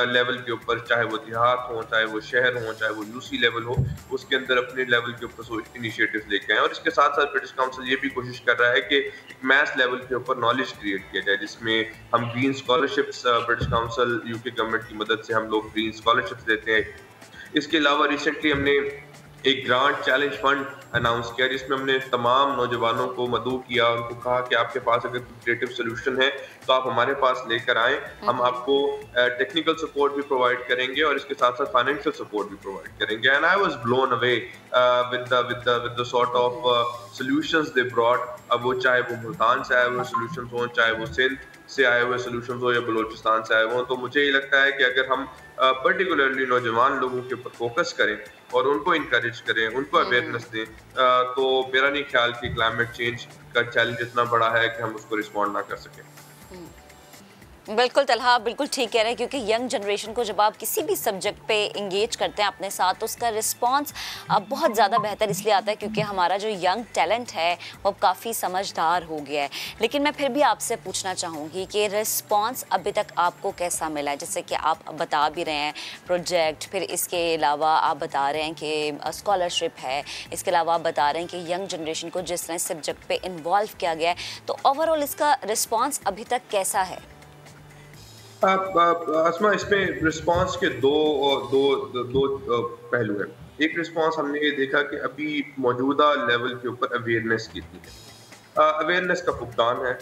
Speaker 7: लेवल के ऊपर, चाहे वो देहात हो, चाहे वो शहर हो, चाहे वो यूसी लेवल हो, उसके अंदर अपने लेवल के ऊपर इनिशिएटिव्स लेके आएँ। और इसके साथ साथ ब्रिटिश काउंसिल ये भी कोशिश कर रहा है कि मैथ लेवल के ऊपर नॉलेज क्रिएट किया जाए, जिसमें हम green scholarships, British council UK government की मदद से हम लोग ग्रीन स्कॉलरशिप्स देते हैं। इसके अलावा रिसेंटली हमने एक ग्रांट चैलेंज फंड अनाउंस किया, जिसमें हमने तमाम नौजवानों को मदऊ किया, उनको कहा कि आपके पास अगर क्रिएटिव सोल्यूशन है तो आप हमारे पास लेकर आएं, हम आपको टेक्निकल सपोर्ट भी प्रोवाइड करेंगे और इसके साथ साथ फाइनेंशियल सपोर्ट भी प्रोवाइड करेंगे। And I was blown away with the sort of solutions they brought. अब वो चाहे वो मुल्तान से आए हुए सॉल्यूशंस हों, चाहे वो सिंध से आए हुए सॉल्यूशंस हो या बलूचिस्तान से आए हों, तो मुझे ये लगता है कि अगर हम पर्टिकुलरली नौजवान लोगों के ऊपर फोकस करें और उनको इनकरेज करें, उनको अवेयरनेस दें, तो मेरा नहीं ख्याल कि क्लाइमेट चेंज का चैलेंज इतना बड़ा है कि हम उसको रिस्पॉन्ड ना कर सकें।
Speaker 4: बिल्कुल तलहा, आप बिल्कुल ठीक कह रहे हैं, क्योंकि यंग जनरेशन को जब आप किसी भी सब्जेक्ट पे इंगेज करते हैं अपने साथ, तो उसका रिस्पांस बहुत ज़्यादा बेहतर इसलिए आता है क्योंकि हमारा जो यंग टैलेंट है वो काफ़ी समझदार हो गया है। लेकिन मैं फिर भी आपसे पूछना चाहूँगी कि रिस्पांस अभी तक आपको कैसा मिला है? जैसे कि आप बता भी रहे हैं प्रोजेक्ट, फिर इसके अलावा आप बता रहे हैं कि स्कॉलरशिप है, इसके अलावा आप बता रहे हैं कि यंग जनरेशन को जिस तरह सब्जेक्ट पे इन्वॉल्व किया गया है, तो ओवरऑल इसका रिस्पॉन्स अभी तक कैसा है?
Speaker 7: असमा, इसमें रिस्पांस के दो पहलू हैं। एक रिस्पांस हमने ये देखा कि अभी मौजूदा लेवल के ऊपर अवेयरनेस कितनी है, अवेयरनेस का फुकदान है।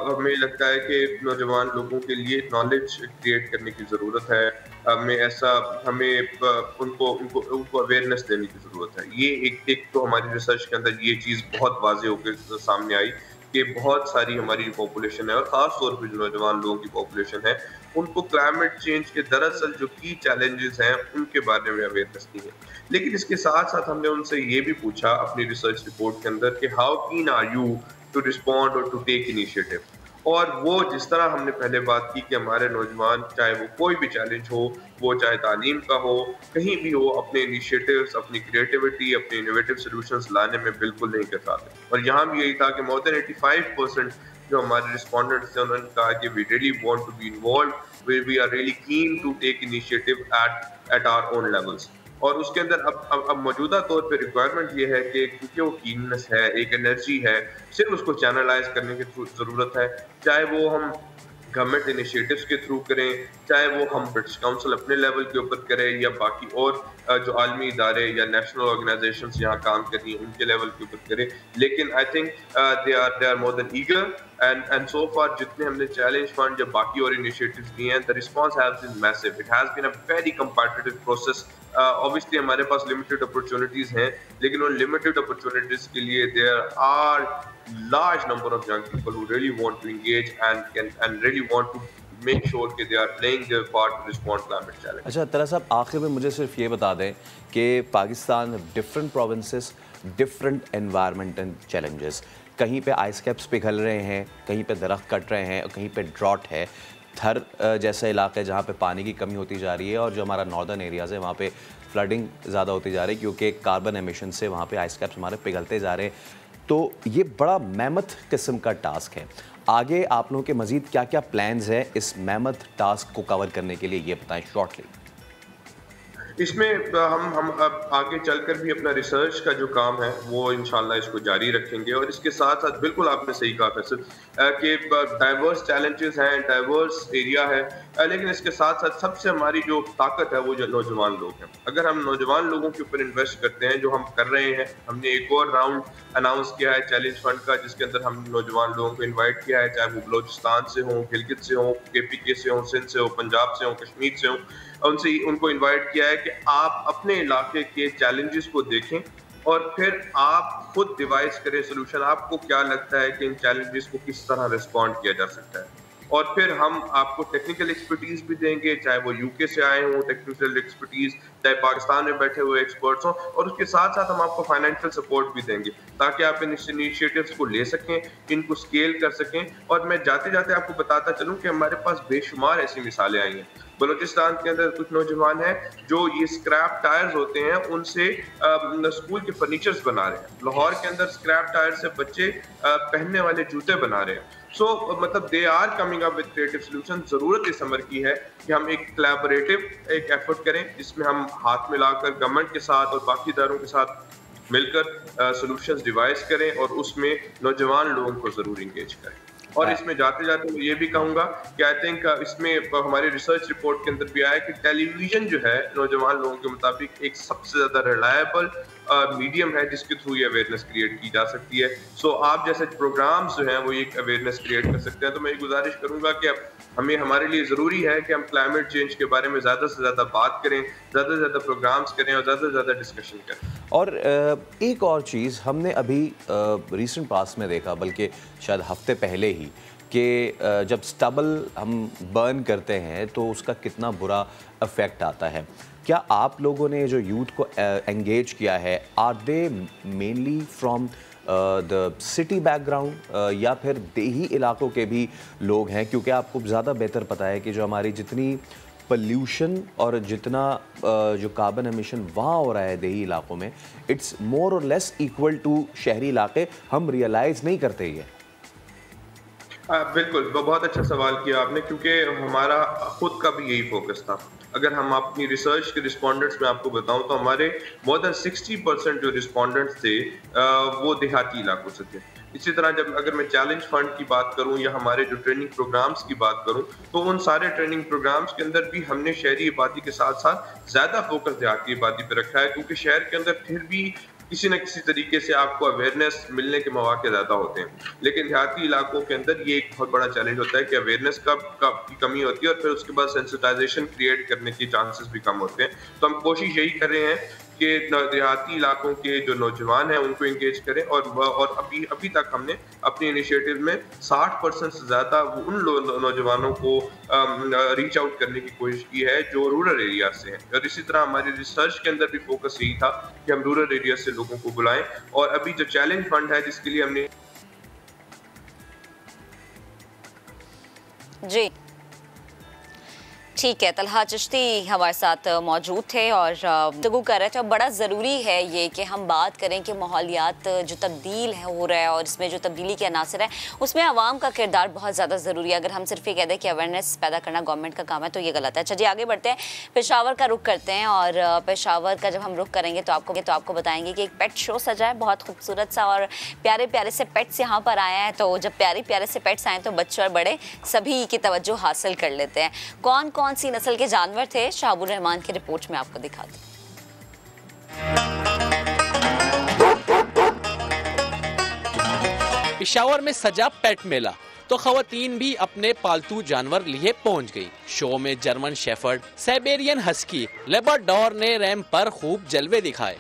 Speaker 7: हमें लगता है कि नौजवान लोगों के लिए नॉलेज क्रिएट करने की ज़रूरत है, हमें उनको अवेयरनेस देने की ज़रूरत है। ये एक तो हमारी रिसर्च के अंदर ये चीज़ बहुत वाज़ेह होकर सामने आई कि बहुत सारी हमारी पॉपुलेशन है और ख़ास तौर पर जो नौजवान लोगों की पॉपुलेशन है, उनको क्लाइमेट चेंज के दरअसल जो की चैलेंजेस हैं उनके बारे में अवेयरनेस नहीं है। लेकिन इसके साथ साथ हमने उनसे ये भी पूछा अपनी रिसर्च रिपोर्ट के अंदर कि हाउ कीन आर यू टू रिस्पॉन्ड और टू टेक इनिशिएटिव। और वो जिस तरह हमने पहले बात की कि हमारे नौजवान, चाहे वो कोई भी चैलेंज हो, वो चाहे तालीम का हो, कहीं भी हो, अपने इनिशिएटिव्स, अपनी क्रिएटिविटी, अपने इनोवेटिव सॉल्यूशंस लाने में बिल्कुल नहीं कतराते। और यहाँ भी यही था कि मोर देन 85% जो हमारे रिस्पॉन्डेंट्स थे उन्होंने कहा कि we really want to be involve, we are really keen to take initiative at our own levels. और उसके अंदर अब मौजूदा तौर पे रिक्वायरमेंट ये है कि क्योंकि वो कीननेस है, एक एनर्जी है, सिर्फ उसको चैनलाइज करने की ज़रूरत है। चाहे वो हम गवर्नमेंट इनिशिएटिव्स के थ्रू करें, चाहे वो हम ब्रिटिश काउंसिल अपने लेवल के ऊपर करें, या बाकी और जो आलमी इदारे या नेशनल ऑर्गेनाइजेशंस यहाँ काम कर रही हैं उनके लेवल के ऊपर करें। लेकिन I think they are more than eager and so far जितने हमने चैलेंज फंड या बाकी और इनिशिएटिव्स दिए हैं, the response has been massive. It has been a very competitive process. Obviously हमारे पास लिमिटेड अपॉर्चुनिटीज हैं, लेकिन उन लिमिटेड अपॉर्चुनिटीज के लिए there are large number of young people who really want to engage and really want to make sure कि they are playing their part to respond to climate challenge।
Speaker 1: अच्छा तला साहब, आखिर में मुझे सिर्फ ये बता दें कि Pakistan different provinces, different environmental challenges, कहीं पे आइस कैप्स पिघल रहे हैं, कहीं पे दरख्त कट रहे हैं और कहीं पे ड्रॉट है। थर जैसे इलाके जहाँ पे पानी की कमी होती जा रही है, और जो हमारा नॉर्दर्न एरियाज़ है वहाँ पे फ्लडिंग ज़्यादा होती जा रही है क्योंकि कार्बन एमिशन से वहाँ पे आइस कैप्स हमारे पिघलते जा रहे हैं। तो ये बड़ा मेहनत किस्म का टास्क है। आगे आप लोगों के मजीद क्या क्या प्लान्स हैं इस मेहनत टास्क को कवर करने के लिए, ये बताएं शॉर्टली।
Speaker 7: इसमें हम अब आगे चलकर भी अपना रिसर्च का जो काम है वो इंशाल्लाह इसको जारी रखेंगे। और इसके साथ साथ बिल्कुल आपने सही कहा फैसल कि डाइवर्स चैलेंजेस हैं, डाइवर्स एरिया है, लेकिन इसके साथ साथ सबसे हमारी जो ताकत है वो जो नौजवान लोग हैं। अगर हम नौजवान लोगों के ऊपर इन्वेस्ट करते हैं, जो हम कर रहे हैं, हमने एक और राउंड अनाउंस किया है चैलेंज फंड का, जिसके अंदर हम नौजवान लोगों को इन्वाइट किया है, चाहे वो बलोचिस्तान से हों, गिलगित से हों, KPK से हों, सिंध से हो, पंजाब से हों, कश्मीर से हों, उनको इन्वाइट किया है कि आप अपने इलाके के चैलेंजेस को देखें और फिर आप खुद डिवाइस करें सोल्यूशन। आपको क्या लगता है कि इन चैलेंजेस को किस तरह रिस्पॉन्ड किया जा सकता है, और फिर हम आपको टेक्निकल एक्सपर्टीज भी देंगे, चाहे वो UK से आए हों टेक्निकल एक्सपर्टीज, चाहे पाकिस्तान में बैठे हुए एक्सपर्ट्स हों, और उसके साथ साथ हम आपको फाइनेंशियल सपोर्ट भी देंगे ताकि आप इन इनिशिएटिव्स को ले सकें, इनको स्केल कर सकें। और मैं जाते जाते आपको बताता चलूं कि हमारे पास बेशुमार ऐसी मिसालें आई हैं। बलूचिस्तान के अंदर कुछ नौजवान हैं जो ये स्क्रैप टायर्स होते हैं उनसे स्कूल के फर्नीचर्स बना रहे हैं। लाहौर के अंदर स्क्रैप टायर से बच्चे पहनने वाले जूते बना रहे हैं। मतलब they are coming up with creative solution. जरूरत इस अमर की है कि हम एक कोलैबोरेटिव एक एफर्ट करें, जिसमें हम हाथ मिलाकर गवर्नमेंट के साथ और बाकी इदारों के साथ मिलकर सॉल्यूशंस डिवाइस करें और उसमें नौजवान लोगों को जरूर इंगेज करें। और इसमें जाते जाते मैं ये भी कहूंगा कि आई थिंक इसमें हमारी रिसर्च रिपोर्ट के अंदर भी आया कि टेलीविजन जो है नौजवान लोगों के मुताबिक एक सबसे ज्यादा रिलायबल मीडियम है जिसके थ्रू ये अवेयरनेस क्रिएट की जा सकती है। आप जैसे प्रोग्राम्स जो हैं वो एक अवेयरनेस क्रिएट कर सकते हैं। तो मैं ये गुजारिश करूंगा कि अब हमारे लिए ज़रूरी है कि हम क्लाइमेट चेंज के बारे में ज़्यादा से ज़्यादा बात करें, ज़्यादा से ज़्यादा प्रोग्राम्स करें और ज़्यादा से ज़्यादा डिस्कशन करें।
Speaker 1: और एक और चीज़ हमने अभी रिसेंट पास्ट में देखा, बल्कि शायद हफ्ते पहले ही, कि जब स्टबल हम बर्न करते हैं तो उसका कितना बुरा इफ़ेक्ट आता है। क्या आप लोगों ने जो यूथ को एंगेज किया है, are they mainly from the city background या फिर देही इलाकों के भी लोग हैं? क्योंकि आपको ज़्यादा बेहतर पता है कि जो हमारी जितनी पॉल्यूशन और जितना जो कार्बन एमिशन वहाँ हो रहा है देही इलाकों में, इट्स मोर और लेस इक्वल टू शहरी इलाके। हम रियलाइज़ नहीं करते ये।
Speaker 7: बिल्कुल, बहुत अच्छा सवाल किया आपने, क्योंकि हमारा खुद का भी यही फोकस था। अगर हम अपनी रिसर्च के रिस्पोंडेंट्स में आपको बताऊं तो हमारे मोर देन 60% जो रिस्पोंडेंट्स थे वो देहाती इलाकों से थे। इसी तरह अगर मैं चैलेंज फंड की बात करूं या हमारे जो ट्रेनिंग प्रोग्राम्स की बात करूं तो उन सारे ट्रेनिंग प्रोग्राम्स के अंदर भी हमने शहरी आबादी के साथ साथ ज्यादा फोकस देहाती आबादी पर रखा है, क्योंकि शहर के अंदर फिर भी किसी न किसी तरीके से आपको अवेयरनेस मिलने के मौके ज़्यादा होते हैं, लेकिन देहाती इलाकों के अंदर ये एक बहुत बड़ा चैलेंज होता है कि अवेयरनेस की कमी होती है और फिर उसके बाद सेंसिटाइजेशन क्रिएट करने के चांसेस भी कम होते हैं। तो हम कोशिश यही कर रहे हैं कि देहाती इलाकों के जो नौजवान हैं उनको इंगेज करें और अभी तक हमने अपने इनिशिएटिव में 60% से ज़्यादा उन नौजवानों को रीच आउट करने की कोशिश की है जो रूरल एरिया से हैं। और इसी तरह हमारी रिसर्च के अंदर भी फोकस यही था कि हम रूरल एरिया से लोगों को बुलाएं। और अभी जो चैलेंज फंड है जिसके लिए हमने
Speaker 4: जी ठीक है, तलहा चिश्ती हमारे साथ मौजूद थे और गुफ्तगू कर रहे थे। और बड़ा ज़रूरी है ये कि हम बात करें कि माहौलियात जो तब्दील है हो रहा है और इसमें जो तब्दीली के अनासर है उसमें आवाम का किरदार बहुत ज़्यादा ज़रूरी है। अगर हम सिर्फ ये कह दें कि अवेयरनेस पैदा करना गवर्नमेंट का काम है तो ये गलत है। अच्छा जी, आगे बढ़ते हैं, पेशावर का रुख करते हैं। और पेशावर का जब हम रुख करेंगे तो आपको बताएंगे कि एक पेट शो सजा है, बहुत खूबसूरत सा, और प्यारे प्यारे से पेट्स यहाँ पर आए हैं। तो जब प्यारे प्यारे से पेट्स आए तो बच्चे और बड़े सभी की तवज्जो हासिल कर लेते हैं। कौन कौन सी नस्ल के जानवर थे, शाहबुर रहमान की रिपोर्ट में आपको दिखाते हैं।
Speaker 8: पेशावर में सजा पेट मेला तो खवातीन भी अपने पालतू जानवर लिए पहुंच गई। शो में German shepherd, Siberian husky, Labrador ने रैंप पर खूब जलवे दिखाए।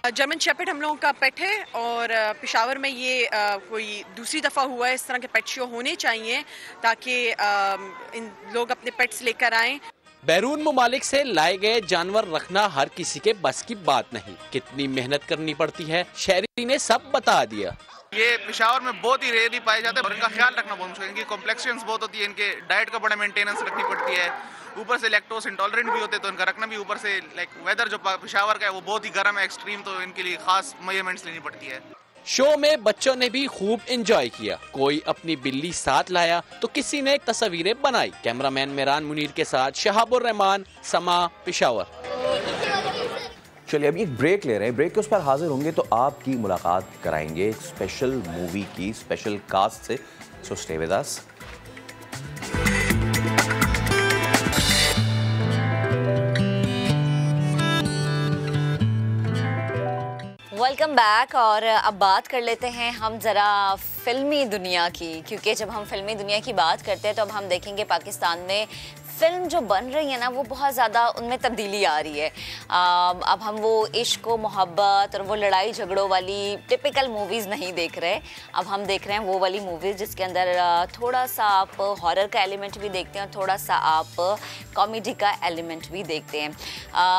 Speaker 9: जर्मन शेफर्ड हम लोगों का पेट है और पेशावर में ये कोई दूसरी दफ़ा हुआ है। इस तरह के पेट शो होने चाहिए ताकि इन लोग अपने पेट्स लेकर आएं।
Speaker 8: बैरून ममालिक से लाए गए जानवर रखना हर किसी के बस की बात नहीं, कितनी मेहनत करनी पड़ती है शहरी ने सब बता दिया।
Speaker 10: ये पेशावर में बहुत ही रेयरली पाए जाते हैं और इनका ख्याल रखना बहुत मुश्किल है। इनकी कॉम्प्लेक्शंस बहुत होती है, इनके डाइट का बड़ा मेंटेनेंस रखनी पड़ती है, ऊपर से लैक्टोज इंटॉलरेंट भी होते हैं तो इनका रखना भी, ऊपर से वेदर जो पेशावर का है वो बहुत ही गर्म है एक्सट्रीम, तो इनके लिए खास मेजरमेंट्स लेनी पड़ती है।
Speaker 8: शो में बच्चों ने भी खूब एंजॉय किया, कोई अपनी बिल्ली साथ लाया तो किसी ने तस्वीरें बनाई। कैमरामैन मेहरान मुनीर के साथ शहाबुर रहमान, समा, पेशावर।
Speaker 1: चलिए अभी एक ब्रेक ले रहे हैं, ब्रेक के उस पर हाजिर होंगे तो आपकी मुलाकात कराएंगे एक स्पेशल मूवी की स्पेशल कास्ट से, so stay with us.
Speaker 4: Welcome back. और अब बात कर लेते हैं हम ज़रा फिल्मी दुनिया की, क्योंकि जब हम फिल्मी दुनिया की बात करते हैं तो अब हम देखेंगे पाकिस्तान में फ़िल्म जो बन रही है ना वो बहुत ज़्यादा उनमें तब्दीली आ रही है। अब हम वो इश्क व मोहब्बत और वो लड़ाई झगड़ों वाली टिपिकल मूवीज़ नहीं देख रहे, अब हम देख रहे हैं वो वाली मूवीज़ जिसके अंदर थोड़ा सा आप हॉरर का एलिमेंट भी देखते हैं और थोड़ा सा आप कॉमेडी का एलिमेंट भी देखते हैं।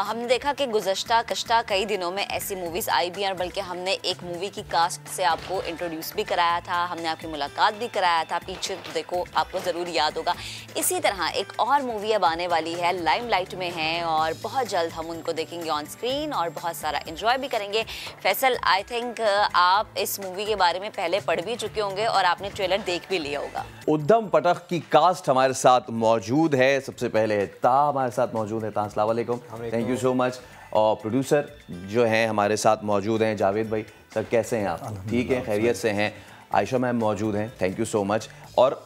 Speaker 4: हमने देखा कि गुज़श्ता कई दिनों में ऐसी मूवीज़ आई भी हैं, और बल्कि हमने एक मूवी की कास्ट से आपको इंट्रोड्यूस भी कराया था, हमने आपकी मुलाकात भी कराया था, पीछे तो देखो आपको ज़रूर याद होगा। इसी तरह एक और मूवी अब आने वाली है, लाइमलाइट में है और बहुत जल्द हम उनको देखेंगे ऑन स्क्रीन और बहुत सारा एंजॉय भी करेंगे। फैसल, आई थिंक आप इस मूवी के बारे में पहले पढ़ भी चुके होंगे और आपने ट्रेलर देख भी लिया होगा।
Speaker 1: उद्दम पटक की कास्ट हमारे साथ मौजूद है। सबसे पहले ता हमारे साथ मौजूद है। ता अस्सलाम वालेकुम, थैंक यू सो मच। और प्रोड्यूसर जो हैं हमारे साथ मौजूद हैं, जावेद भाई। सर कैसे हैं आप? ठीक हैं, खैरियत से हैं। आयशा मैम मौजूद हैं, थैंक यू सो मच। और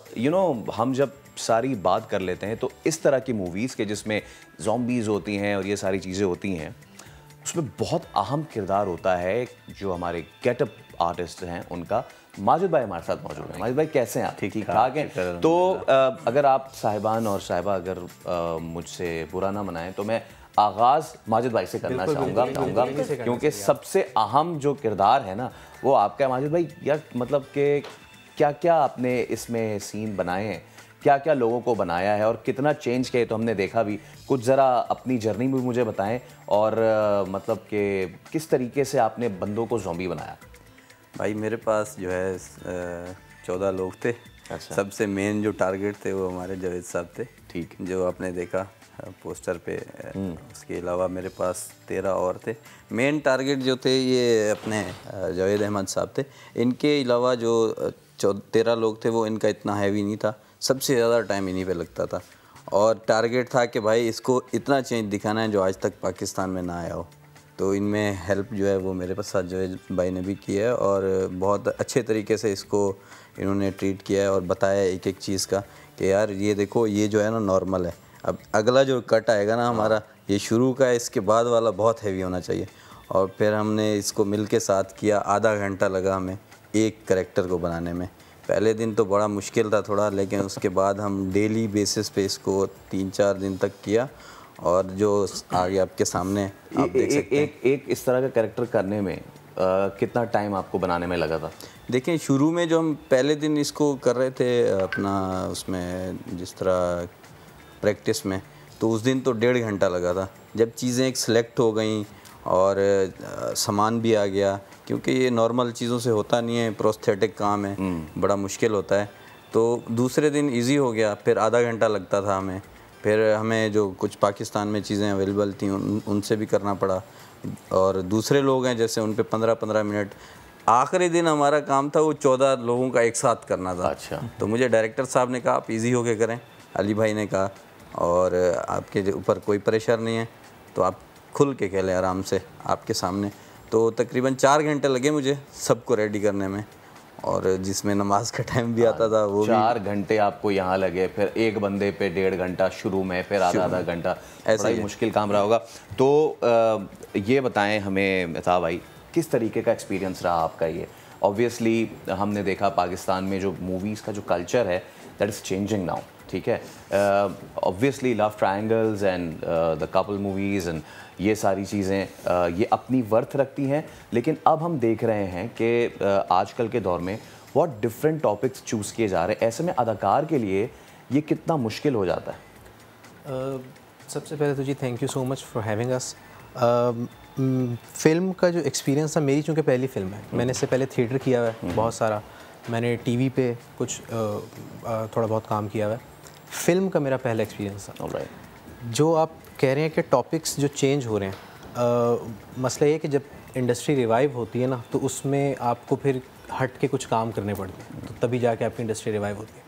Speaker 1: हम जब सारी बात कर लेते हैं तो इस तरह की मूवीज़ के जिसमें ज़ॉम्बीज़ होती हैं और ये सारी चीज़ें होती हैं, उसमें बहुत अहम किरदार होता है जो हमारे गेटअप आर्टिस्ट हैं उनका। माजिद भाई हमारे साथ मौजूद हैं। माजिद भाई कैसे हैं आप? ठीक ठाक हैं? तो अगर आप साहिबान और साहिबा अगर मुझसे बुरा ना मनाएं तो मैं आगाज़ माजिद भाई से करना चाहूँगा क्योंकि सबसे अहम जो किरदार है ना वो आपका है। माजिद भाई यार, मतलब कि क्या क्या आपने इसमें सीन बनाए हैं, क्या क्या लोगों को बनाया है और कितना चेंज किया तो हमने देखा भी। कुछ ज़रा अपनी जर्नी भी मुझे बताएं और मतलब कि किस तरीके से आपने बंदों को ज़ॉम्बी बनाया।
Speaker 11: भाई मेरे पास जो है 14 लोग थे। अच्छा। सबसे मेन जो टारगेट थे वो हमारे जावेद साहब थे। ठीक, जो आपने देखा पोस्टर पे। उसके अलावा मेरे पास 13 और थे। मेन टारगेट जो थे ये अपने जावेद अहमद साहब थे। इनके अलावा जो 13 लोग थे वो इनका इतना हैवी नहीं था, सबसे ज़्यादा टाइम इन्हीं पे लगता था। और टारगेट था कि भाई इसको इतना चेंज दिखाना है जो आज तक पाकिस्तान में ना आया हो। तो इनमें हेल्प जो है वो मेरे पास साथ जावेद भाई ने भी किया है और बहुत अच्छे तरीके से इसको इन्होंने ट्रीट किया है और बताया एक एक चीज़ का कि यार ये देखो ये जो है ना नॉर्मल है, अब अगला जो कट आएगा ना हमारा ये शुरू का है, इसके बाद वाला बहुत हैवी होना चाहिए। और फिर हमने इसको मिल के साथ किया। आधा घंटा लगा हमें एक करैक्टर को बनाने में। पहले दिन तो बड़ा मुश्किल था थोड़ा, लेकिन उसके बाद हम डेली बेसिस पे इसको 3-4 दिन तक किया और जो आगे आपके सामने आप देख सकते हैं।
Speaker 1: एक इस तरह का कैरेक्टर करने में कितना टाइम आपको बनाने में लगा था?
Speaker 11: देखिए शुरू में जो हम पहले दिन इसको कर रहे थे अपना उसमें जिस तरह प्रैक्टिस में, तो उस दिन तो 1.5 घंटा लगा था। जब चीज़ें एक सिलेक्ट हो गई और सामान भी आ गया, क्योंकि ये नॉर्मल चीज़ों से होता नहीं है, प्रोस्थेटिक काम है, बड़ा मुश्किल होता है। तो दूसरे दिन इजी हो गया। फिर आधा घंटा लगता था हमें। फिर हमें जो कुछ पाकिस्तान में चीज़ें अवेलेबल थी उनसे भी करना पड़ा। और दूसरे लोग हैं जैसे उन पे 15-15 मिनट। आखिरी दिन हमारा काम था वो 14 लोगों का एक साथ करना था। अच्छा। तो मुझे डायरेक्टर साहब ने कहा आप ईजी होके करें, अली भाई ने कहा, और आपके ऊपर कोई प्रेशर नहीं है तो आप खुल के खेलें आराम से आपके सामने। तो तकरीबन 4 घंटे लगे मुझे सबको रेडी करने में, और जिसमें नमाज का टाइम भी आता था वो
Speaker 1: 4 घंटे आपको यहाँ लगे। फिर एक बंदे पे 1.5 घंटा शुरू में, फिर आधा घंटा, ऐसा ही मुश्किल काम रहा होगा। तो ये बताएं हमें मेहता भाई, किस तरीके का एक्सपीरियंस रहा आपका ये? ऑब्वियसली हमने देखा पाकिस्तान में जो मूवीज़ का जो कल्चर है दैट इज़ चेंजिंग नाउ, ठीक है। Obviously love triangles and the couple movies and ये सारी चीज़ें ये अपनी वर्थ रखती हैं, लेकिन अब हम देख रहे हैं कि आजकल के दौर में बहुत डिफरेंट टॉपिक्स चूज़ किए जा रहे हैं। ऐसे में अदाकार के लिए ये कितना मुश्किल हो जाता है?
Speaker 12: सबसे पहले तो जी thank you so much for having us. Film का जो एक्सपीरियंस था, मेरी चूँकि पहली फिल्म है, मैंने इससे पहले थिएटर किया हुआ है बहुत सारा, मैंने टीवी पे कुछ थोड़ा बहुत काम किया हुआ है। फिल्म का मेरा पहला एक्सपीरियंस था। जो आप कह रहे हैं कि टॉपिक्स जो चेंज हो रहे हैं, मसला ये है कि जब इंडस्ट्री रिवाइव होती है ना, तो उसमें आपको फिर हट के कुछ काम करने पड़ते हैं, तो तभी जाके आपकी इंडस्ट्री रिवाइव होती है।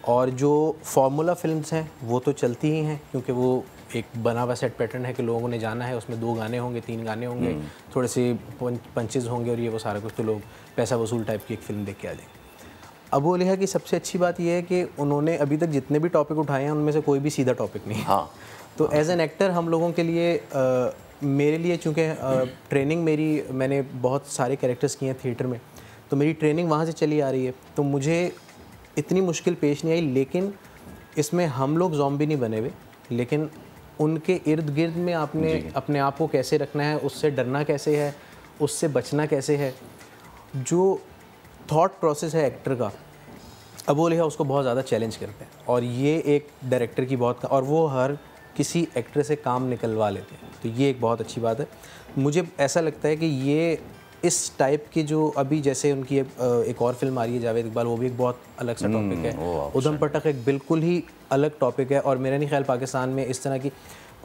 Speaker 12: और जो फार्मूला फिल्म्स हैं वो तो चलती ही हैं, क्योंकि वो एक बना हुआ सेट पैटर्न है कि लोगों ने जाना है, उसमें 2 गाने होंगे, 3 गाने होंगे, थोड़े से पंचेज होंगे और ये वो सारा कुछ, तो लोग पैसा वसूल टाइप की एक फ़िल्म देख के आ जाएंगे। अबू अलिया की सबसे अच्छी बात यह है कि उन्होंने अभी तक जितने भी टॉपिक उठाए हैं उनमें से कोई भी सीधा टॉपिक नहीं है। हाँ। तो एज एन एक्टर हम लोगों के लिए मेरे लिए, चूँकि ट्रेनिंग मैंने बहुत सारे कैरेक्टर्स किए हैं थिएटर में, तो मेरी ट्रेनिंग वहाँ से चली आ रही है, तो मुझे इतनी मुश्किल पेश नहीं आई। लेकिन इसमें हम लोग ज़ॉम्बी नहीं बने हुए, लेकिन उनके इर्द गिर्द में आपने अपने आप को कैसे रखना है, उससे डरना कैसे है, उससे बचना कैसे है, जो थॉट प्रोसेस है एक्टर का, अबू अलिया उसको बहुत ज़्यादा चैलेंज करते हैं। और ये एक डायरेक्टर की बहुत, और वो हर किसी एक्टर से काम निकलवा लेते हैं, तो ये एक बहुत अच्छी बात है। मुझे ऐसा लगता है कि ये इस टाइप की जो अभी जैसे उनकी एक और फिल्म आ रही है जावेद इकबाल, वो भी एक बहुत अलग सा टॉपिक है। उधम पटक एक बिल्कुल ही अलग टॉपिक है, और मेरा नहीं ख्याल पाकिस्तान में इस तरह की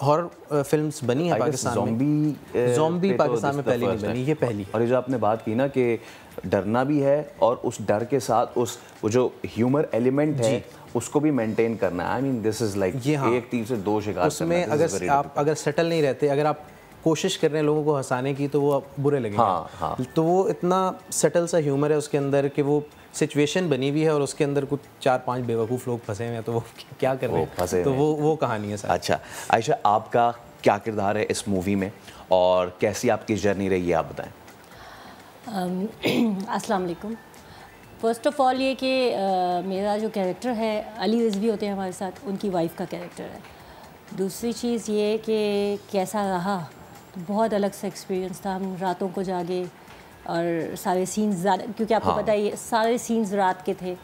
Speaker 12: हॉरर फिल्म्स बनी है पाकिस्तान में। ज़ॉम्बी पाकिस्तान में पहली नहीं बनी, ये पहली।
Speaker 1: और ये जो आपने बात की ना कि डरना भी है और उस डर के साथ वो जो ह्यूमर एलिमेंट है उसको भी मेंटेन करना है। I mean this is like एक तीर से 2 शिकार।
Speaker 12: उसमें अगर सेटल नहीं रहते, अगर आप कोशिश कर रहे हैं लोगों को हंसाने की, तो वो बुरे लगेंगे। हाँ। तो वो इतना सेटल सा ह्यूमर है उसके अंदर कि वो सिचुएशन बनी हुई है और उसके अंदर कुछ 4-5 बेवकूफ़ लोग फंसे हुए हैं, तो वो क्या कर रहे हैं, तो वो कहानी है सर।
Speaker 1: अच्छा आयशा, आपका क्या किरदार है इस मूवी में और कैसी आपकी जर्नी रही है, आप बताएं।
Speaker 13: अस्सलाम वालेकुम। फ़र्स्ट ऑफ़ ऑल ये कि मेरा जो कैरेक्टर है, अली रिजवी होते हैं हमारे साथ, उनकी वाइफ का कैरेक्टर है। दूसरी चीज़ ये कि कैसा रहा, तो बहुत अलग सा एक्सपीरियंस था। हम रातों को जागे और सारे सीन्स, क्योंकि आपको पता है ये सारे सीन्स रात के थे,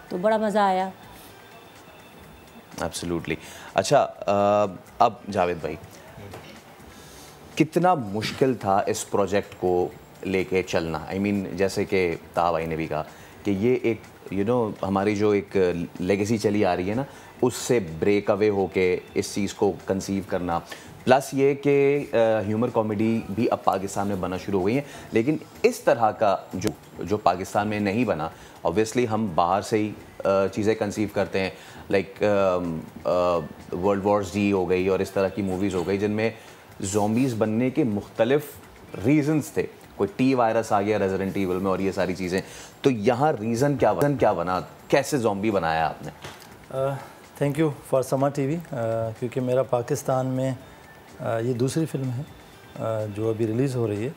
Speaker 13: तो बड़ा मज़ा आया।
Speaker 1: एब्सोल्युटली। अच्छा, अब जावेद भाई, कितना मुश्किल था इस प्रोजेक्ट को लेके चलना? आई मीन जैसे कि ताहा भाई ने भी कहा कि ये एक हमारी जो एक लेगेसी चली आ रही है ना, उससे ब्रेक अवे होके इस चीज़ को कंसीव करना, प्लस ये कि ह्यूमर कॉमेडी भी अब पाकिस्तान में बना शुरू हो गई है, लेकिन इस तरह का जो पाकिस्तान में नहीं बना। ऑब्वियसली हम बाहर से ही चीज़ें कंसीव करते हैं, लाइक वर्ल्ड वॉर Z हो गई और इस तरह की मूवीज़ हो गई जिनमें ज़ॉम्बीज़ बनने के मुख्तलिफ रीज़न्स थे। कोई T वायरस आ गया रेजिडेंट ईविल में और ये सारी चीज़ें। तो यहाँ रीज़न क्या बना, कैसे ज़ॉम्बी बनाया आपने?
Speaker 14: थैंक यू फॉर समा TV, क्योंकि मेरा पाकिस्तान में ये दूसरी फिल्म है जो अभी रिलीज़ हो रही है।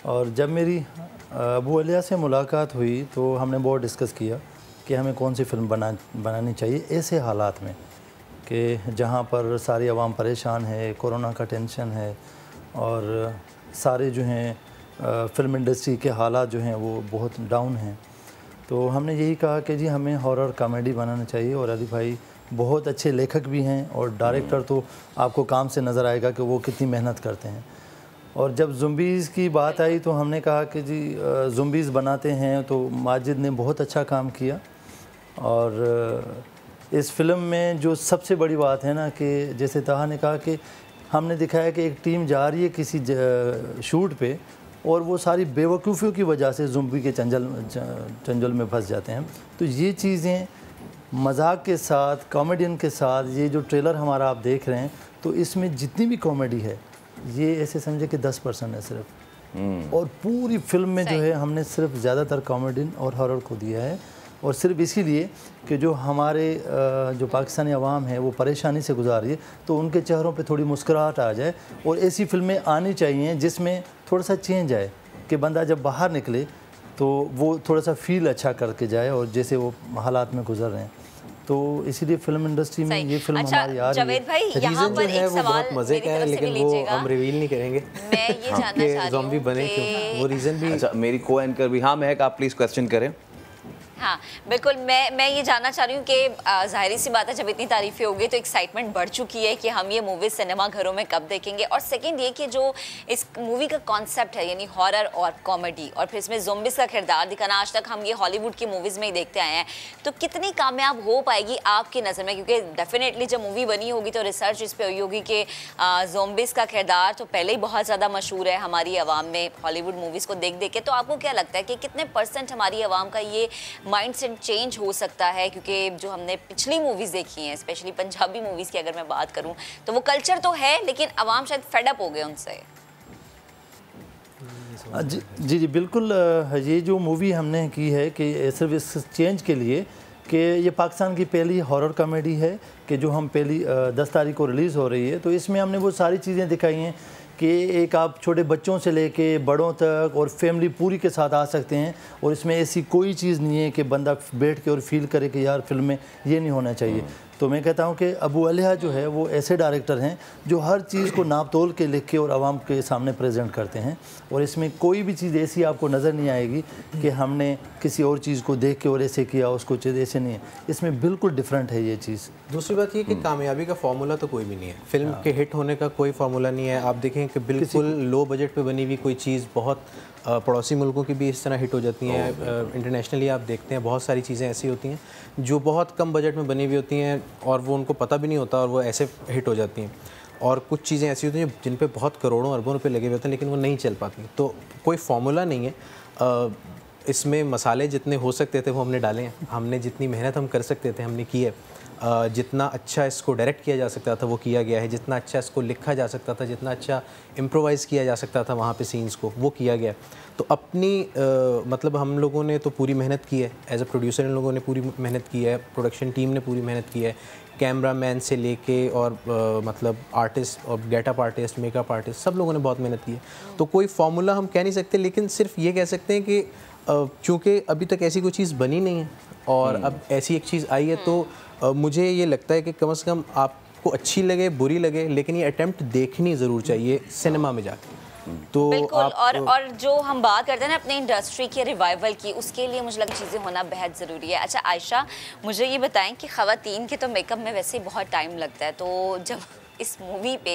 Speaker 14: और जब मेरी अबू अलिया से मुलाकात हुई तो हमने बहुत डिस्कस किया कि हमें कौन सी फ़िल्म बनानी चाहिए ऐसे हालात में कि जहाँ पर सारी आवाम परेशान है, कोरोना का टेंशन है और सारे जो हैं फ़िल्म इंडस्ट्री के हालात जो हैं वो बहुत डाउन हैं। तो हमने यही कहा कि जी हमें हॉरर कॉमेडी बनाना चाहिए। और अली भाई बहुत अच्छे लेखक भी हैं और डायरेक्टर, तो आपको काम से नज़र आएगा कि वो कितनी मेहनत करते हैं। और जब ज़ुम्बीज़ की बात आई तो हमने कहा कि जी ज़ुम्बीज़ बनाते हैं, तो माजिद ने बहुत अच्छा काम किया। और इस फिल्म में जो सबसे बड़ी बात है ना कि जैसे ताहा ने कहा कि हमने दिखाया कि एक टीम जा रही है किसी शूट पे और वो सारी बेवकूफ़ियों की वजह से ज़ुम्बी के चंजल में फंस जाते हैं। तो ये चीज़ें मजाक के साथ, कॉमेडियन के साथ, ये जो ट्रेलर हमारा आप देख रहे हैं, तो इसमें जितनी भी कॉमेडी है ये ऐसे समझे कि 10% है सिर्फ। और पूरी फिल्म में जो है हमने सिर्फ ज़्यादातर कॉमेडियन और हॉरर को दिया है, और सिर्फ इसीलिए कि जो हमारे जो पाकिस्तानी अवाम है वो परेशानी से गुजार रही है, तो उनके चेहरों पे थोड़ी मुस्कुराहट आ जाए। और ऐसी फिल्में आनी चाहिए जिसमें थोड़ा सा चेंज आए, कि बंदा जब बाहर निकले तो वो थोड़ा सा फील अच्छा करके जाए और जैसे वो हालात में गुजर रहे हैं। तो इसीलिए फिल्म इंडस्ट्री में ये फिल्म हमारी आ रही है।
Speaker 12: रीज़न जो है वो बहुत मज़े का है, लेकिन वो हम रिवील नहीं करेंगे।
Speaker 4: मैं ये जानना चाह रही हूँ
Speaker 12: ज़ॉम्बी बने क्यों, वो रीज़न भी।
Speaker 1: अच्छा, मेरी को एंकर भी। हाँ महक, आप प्लीज़ क्वेश्चन करें।
Speaker 4: हाँ बिल्कुल, मैं ये जानना चाह रही हूँ कि जाहिर सी बात है जब इतनी तारीफें हो गई तो एक्साइटमेंट बढ़ चुकी है कि हम ये मूवी सिनेमा घरों में कब देखेंगे। और सेकंड ये कि जो इस मूवी का कॉन्सेप्ट है यानी हॉरर और कॉमेडी और फिर इसमें ज़ॉम्बीज़ का किरदार दिखाना, आज तक हम ये हॉलीवुड की मूवीज़ में ही देखते आए हैं, तो कितनी कामयाब हो पाएगी आपकी नज़र में? क्योंकि डेफिनेटली जब मूवी बनी होगी तो रिसर्च इस पर हुई होगी कि ज़ॉम्बीज़ का किरदार तो पहले ही बहुत ज़्यादा मशहूर है हमारी आवाम में हॉलीवुड मूवीज़ को देख के। तो आपको क्या लगता है कि कितने % हमारी आवाम का ये माइंडसेट चेंज हो सकता है? क्योंकि जो हमने पिछली मूवीज़ देखी हैं, स्पेशली पंजाबी मूवीज़ की अगर मैं बात करूं, तो वो कल्चर तो है लेकिन आवाम शायद फेड अप हो गए उनसे।
Speaker 14: जी बिल्कुल। ये जो मूवी हमने की है कि सिर्फ इस चेंज के लिए कि ये पाकिस्तान की पहली हॉरर कॉमेडी है कि जो हम पहली 10 तारीख को रिलीज़ हो रही है। तो इसमें हमने वो सारी चीज़ें दिखाई हैं कि एक आप छोटे बच्चों से लेके बड़ों तक और फैमिली पूरी के साथ आ सकते हैं। और इसमें ऐसी कोई चीज़ नहीं है कि बंदा बैठ के और फील करे कि यार फिल्म में ये नहीं होना चाहिए। तो मैं कहता हूँ कि अबू अलिया जो है वो ऐसे डायरेक्टर हैं जो हर चीज़ को नाप तोल के लिख के और आवाम के सामने प्रेजेंट करते हैं। और इसमें कोई भी चीज़ ऐसी आपको नज़र नहीं आएगी कि हमने किसी और चीज़ को देख के और ऐसे किया, उसको चीज़ ऐसे नहीं है। इसमें बिल्कुल डिफरेंट है ये चीज़।
Speaker 12: दूसरी बात ये कि कामयाबी का फार्मूला तो कोई भी नहीं है, फिल्म के हिट होने का कोई फार्मूला नहीं है। आप देखें कि बिल्कुल लो बजट पे बनी हुई कोई चीज़ बहुत पड़ोसी मुल्कों की भी इस तरह हिट हो जाती हैं। इंटरनेशनली आप देखते हैं बहुत सारी चीज़ें ऐसी होती हैं जो बहुत कम बजट में बनी हुई होती हैं और वो उनको पता भी नहीं होता और वो ऐसे हिट हो जाती हैं। और कुछ चीज़ें ऐसी होती हैं जिन पे बहुत करोड़ों अरबों रुपए लगे हुए होते हैं लेकिन वो नहीं चल पाती। तो कोई फार्मूला नहीं है। इसमें मसाले जितने हो सकते थे वो हमने डाले हैं, हमने जितनी मेहनत हम कर सकते थे हमने की है। जितना अच्छा इसको डायरेक्ट किया जा सकता था वो किया गया है, जितना अच्छा इसको लिखा जा सकता था, जितना अच्छा इम्प्रोवाइज़ किया जा सकता था वहाँ पे सीन्स को, वो किया गया। तो अपनी मतलब हम लोगों ने तो पूरी मेहनत की है, एज अ प्रोड्यूसर इन लोगों ने पूरी मेहनत की है, प्रोडक्शन टीम ने पूरी मेहनत की है, कैमरा मैन से लेके और मतलब आर्टिस्ट और गेटअप आर्टिस्ट, मेकअप आर्टिस्ट, सब लोगों ने बहुत मेहनत की है। तो कोई फार्मूला हम कह नहीं सकते, लेकिन सिर्फ ये कह सकते हैं कि चूँकि अभी तक ऐसी कोई चीज़ बनी नहीं है और अब ऐसी एक चीज़ आई है, तो मुझे ये लगता है कि कम से कम आपको अच्छी लगे बुरी लगे लेकिन ये अटेम्प्ट देखनी ज़रूर चाहिए सिनेमा में जाके। तो
Speaker 4: बिल्कुल। और जो हम बात करते हैं ना अपनी इंडस्ट्री के रिवाइवल की, उसके लिए मुझे लगता है चीज़ें होना बेहद ज़रूरी है। अच्छा आयशा, मुझे ये बताएं कि ख़वातीन के तो मेकअप में वैसे ही बहुत टाइम लगता है, तो जब इस मूवी पे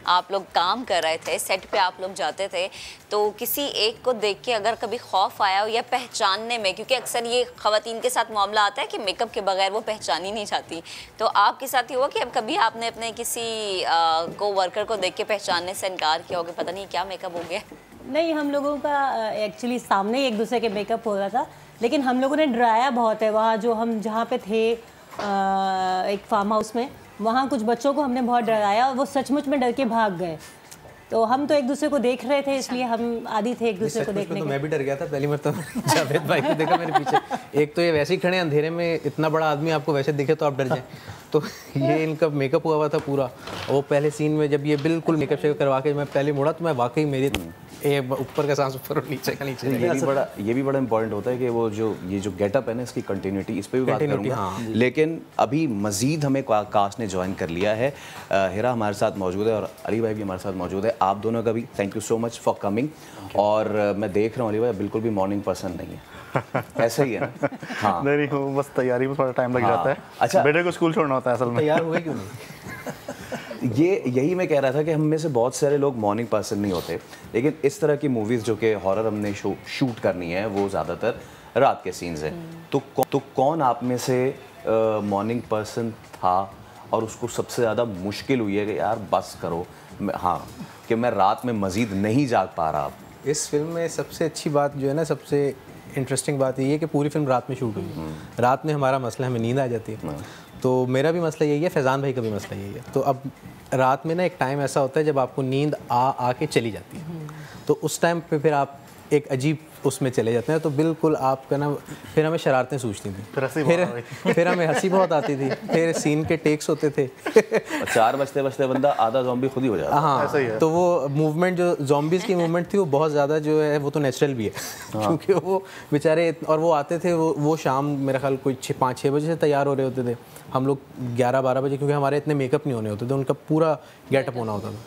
Speaker 4: आप लोग काम कर रहे थे, सेट पे आप लोग जाते थे, तो किसी एक को देख के अगर कभी खौफ आया हो या पहचानने में, क्योंकि अक्सर ये ख़वातीन के साथ मामला आता है कि मेकअप के बगैर वो पहचान ही नहीं चाहती, तो आपके साथ ये हुआ कि अब कभी आपने अपने किसी को वर्कर को देख के पहचानने से इनकार किया हो कि पता नहीं क्या मेकअप हो गया?
Speaker 13: नहीं, हम लोगों का एक्चुअली सामने ही एक दूसरे के मेकअप हो रहा था, लेकिन हम लोगों ने डराया बहुत है। वहाँ जो हम जहाँ पे थे एक फार्म हाउस में, वहाँ कुछ बच्चों को हमने बहुत डराया और वो सचमुच में डर के भाग गए। तो हम तो एक दूसरे को देख रहे थे, इसलिए हम आदी थे एक दूसरे को देखने
Speaker 12: तो मैं भी डर गया था पहली मरतबा जावेद भाई को देखा मेरे पीछे। एक तो ये वैसे ही खड़े अंधेरे में, इतना बड़ा आदमी आपको वैसे दिखे तो आप डर जाए। तो ये इनका मेकअप हुआ था पूरा, वो पहले सीन में जब ये बिल्कुल मेकअप शेकअप करवा के मैं पहले मुड़ा तो मैं वाकई मेरी ऊपर का सांस ऊपर और नीचे का नीचे।
Speaker 1: ये भी बड़ा इंपॉर्टेंट होता है कि वो जो ये जो गेटअप है ना, इसकी कंटिन्यूटी, इस पर भी बात करूँगा। हाँ। लेकिन अभी मजीद हमें कास्ट ने ज्वाइन कर लिया है। हिरा हमारे साथ मौजूद है और अली भाई भी हमारे साथ मौजूद है। आप दोनों का भी thank you so much for coming. और मैं देख रहा हूँ अली भाई बिल्कुल भी मॉर्निंग पर्सन नहीं है, ऐसा ही है ना? हाँ
Speaker 15: नहीं, बस तैयारी में थोड़ा टाइम लग जाता है। अच्छा, बेटे को स्कूल छोड़ना होता है असल में।
Speaker 12: तैयार हुए क्यों नहीं?
Speaker 1: यही मैं कह रहा था कि हम में से बहुत सारे लोग मॉर्निंग पर्सन नहीं होते, लेकिन इस तरह की मूवीज़ जो कि हॉरर हमने शूट करनी है वो ज़्यादातर रात के सीन्स हैं। तो कौन आप में से मॉर्निंग पर्सन था और उसको सबसे ज़्यादा मुश्किल हुई है कि यार बस करो, हाँ, कि मैं रात में मज़ीद नहीं जाग पा रहा?
Speaker 12: इस फिल्म में सबसे अच्छी बात जो है ना, सबसे इंटरेस्टिंग बात ये है कि पूरी फिल्म रात में शूट हुई। रात में हमारा मसला, हमें नींद आ जाती है, तो मेरा भी मसला यही है, फैज़ान भाई का भी मसला यही है। तो अब रात में ना एक टाइम ऐसा होता है जब आपको नींद आके चली जाती है, तो उस टाइम पे फिर आप एक अजीब उसमें चले जाते हैं, तो बिल्कुल आपका ना फिर हमें शरारतें सूझती थी, फिर हमें हंसी बहुत आती थी, फिर सीन के टेक्स होते थे।
Speaker 1: 4 बजते बजते बंदा आधा ज़ॉम्बी खुद ही हो जाता है।
Speaker 12: हाँ, ऐसा ही है। तो वो मूवमेंट जो ज़ॉम्बीज़ की मूवमेंट थी वो बहुत ज़्यादा जो है वो तो नेचुरल भी है। क्योंकि वो बेचारे, और वो आते थे, वो शाम मेरा ख्याल कोई 5-6 बजे से तैयार हो रहे होते थे, हम लोग 11-12 बजे, क्योंकि हमारे इतने मेकअप नहीं होने होते थे, उनका पूरा गेटअप होना होता था।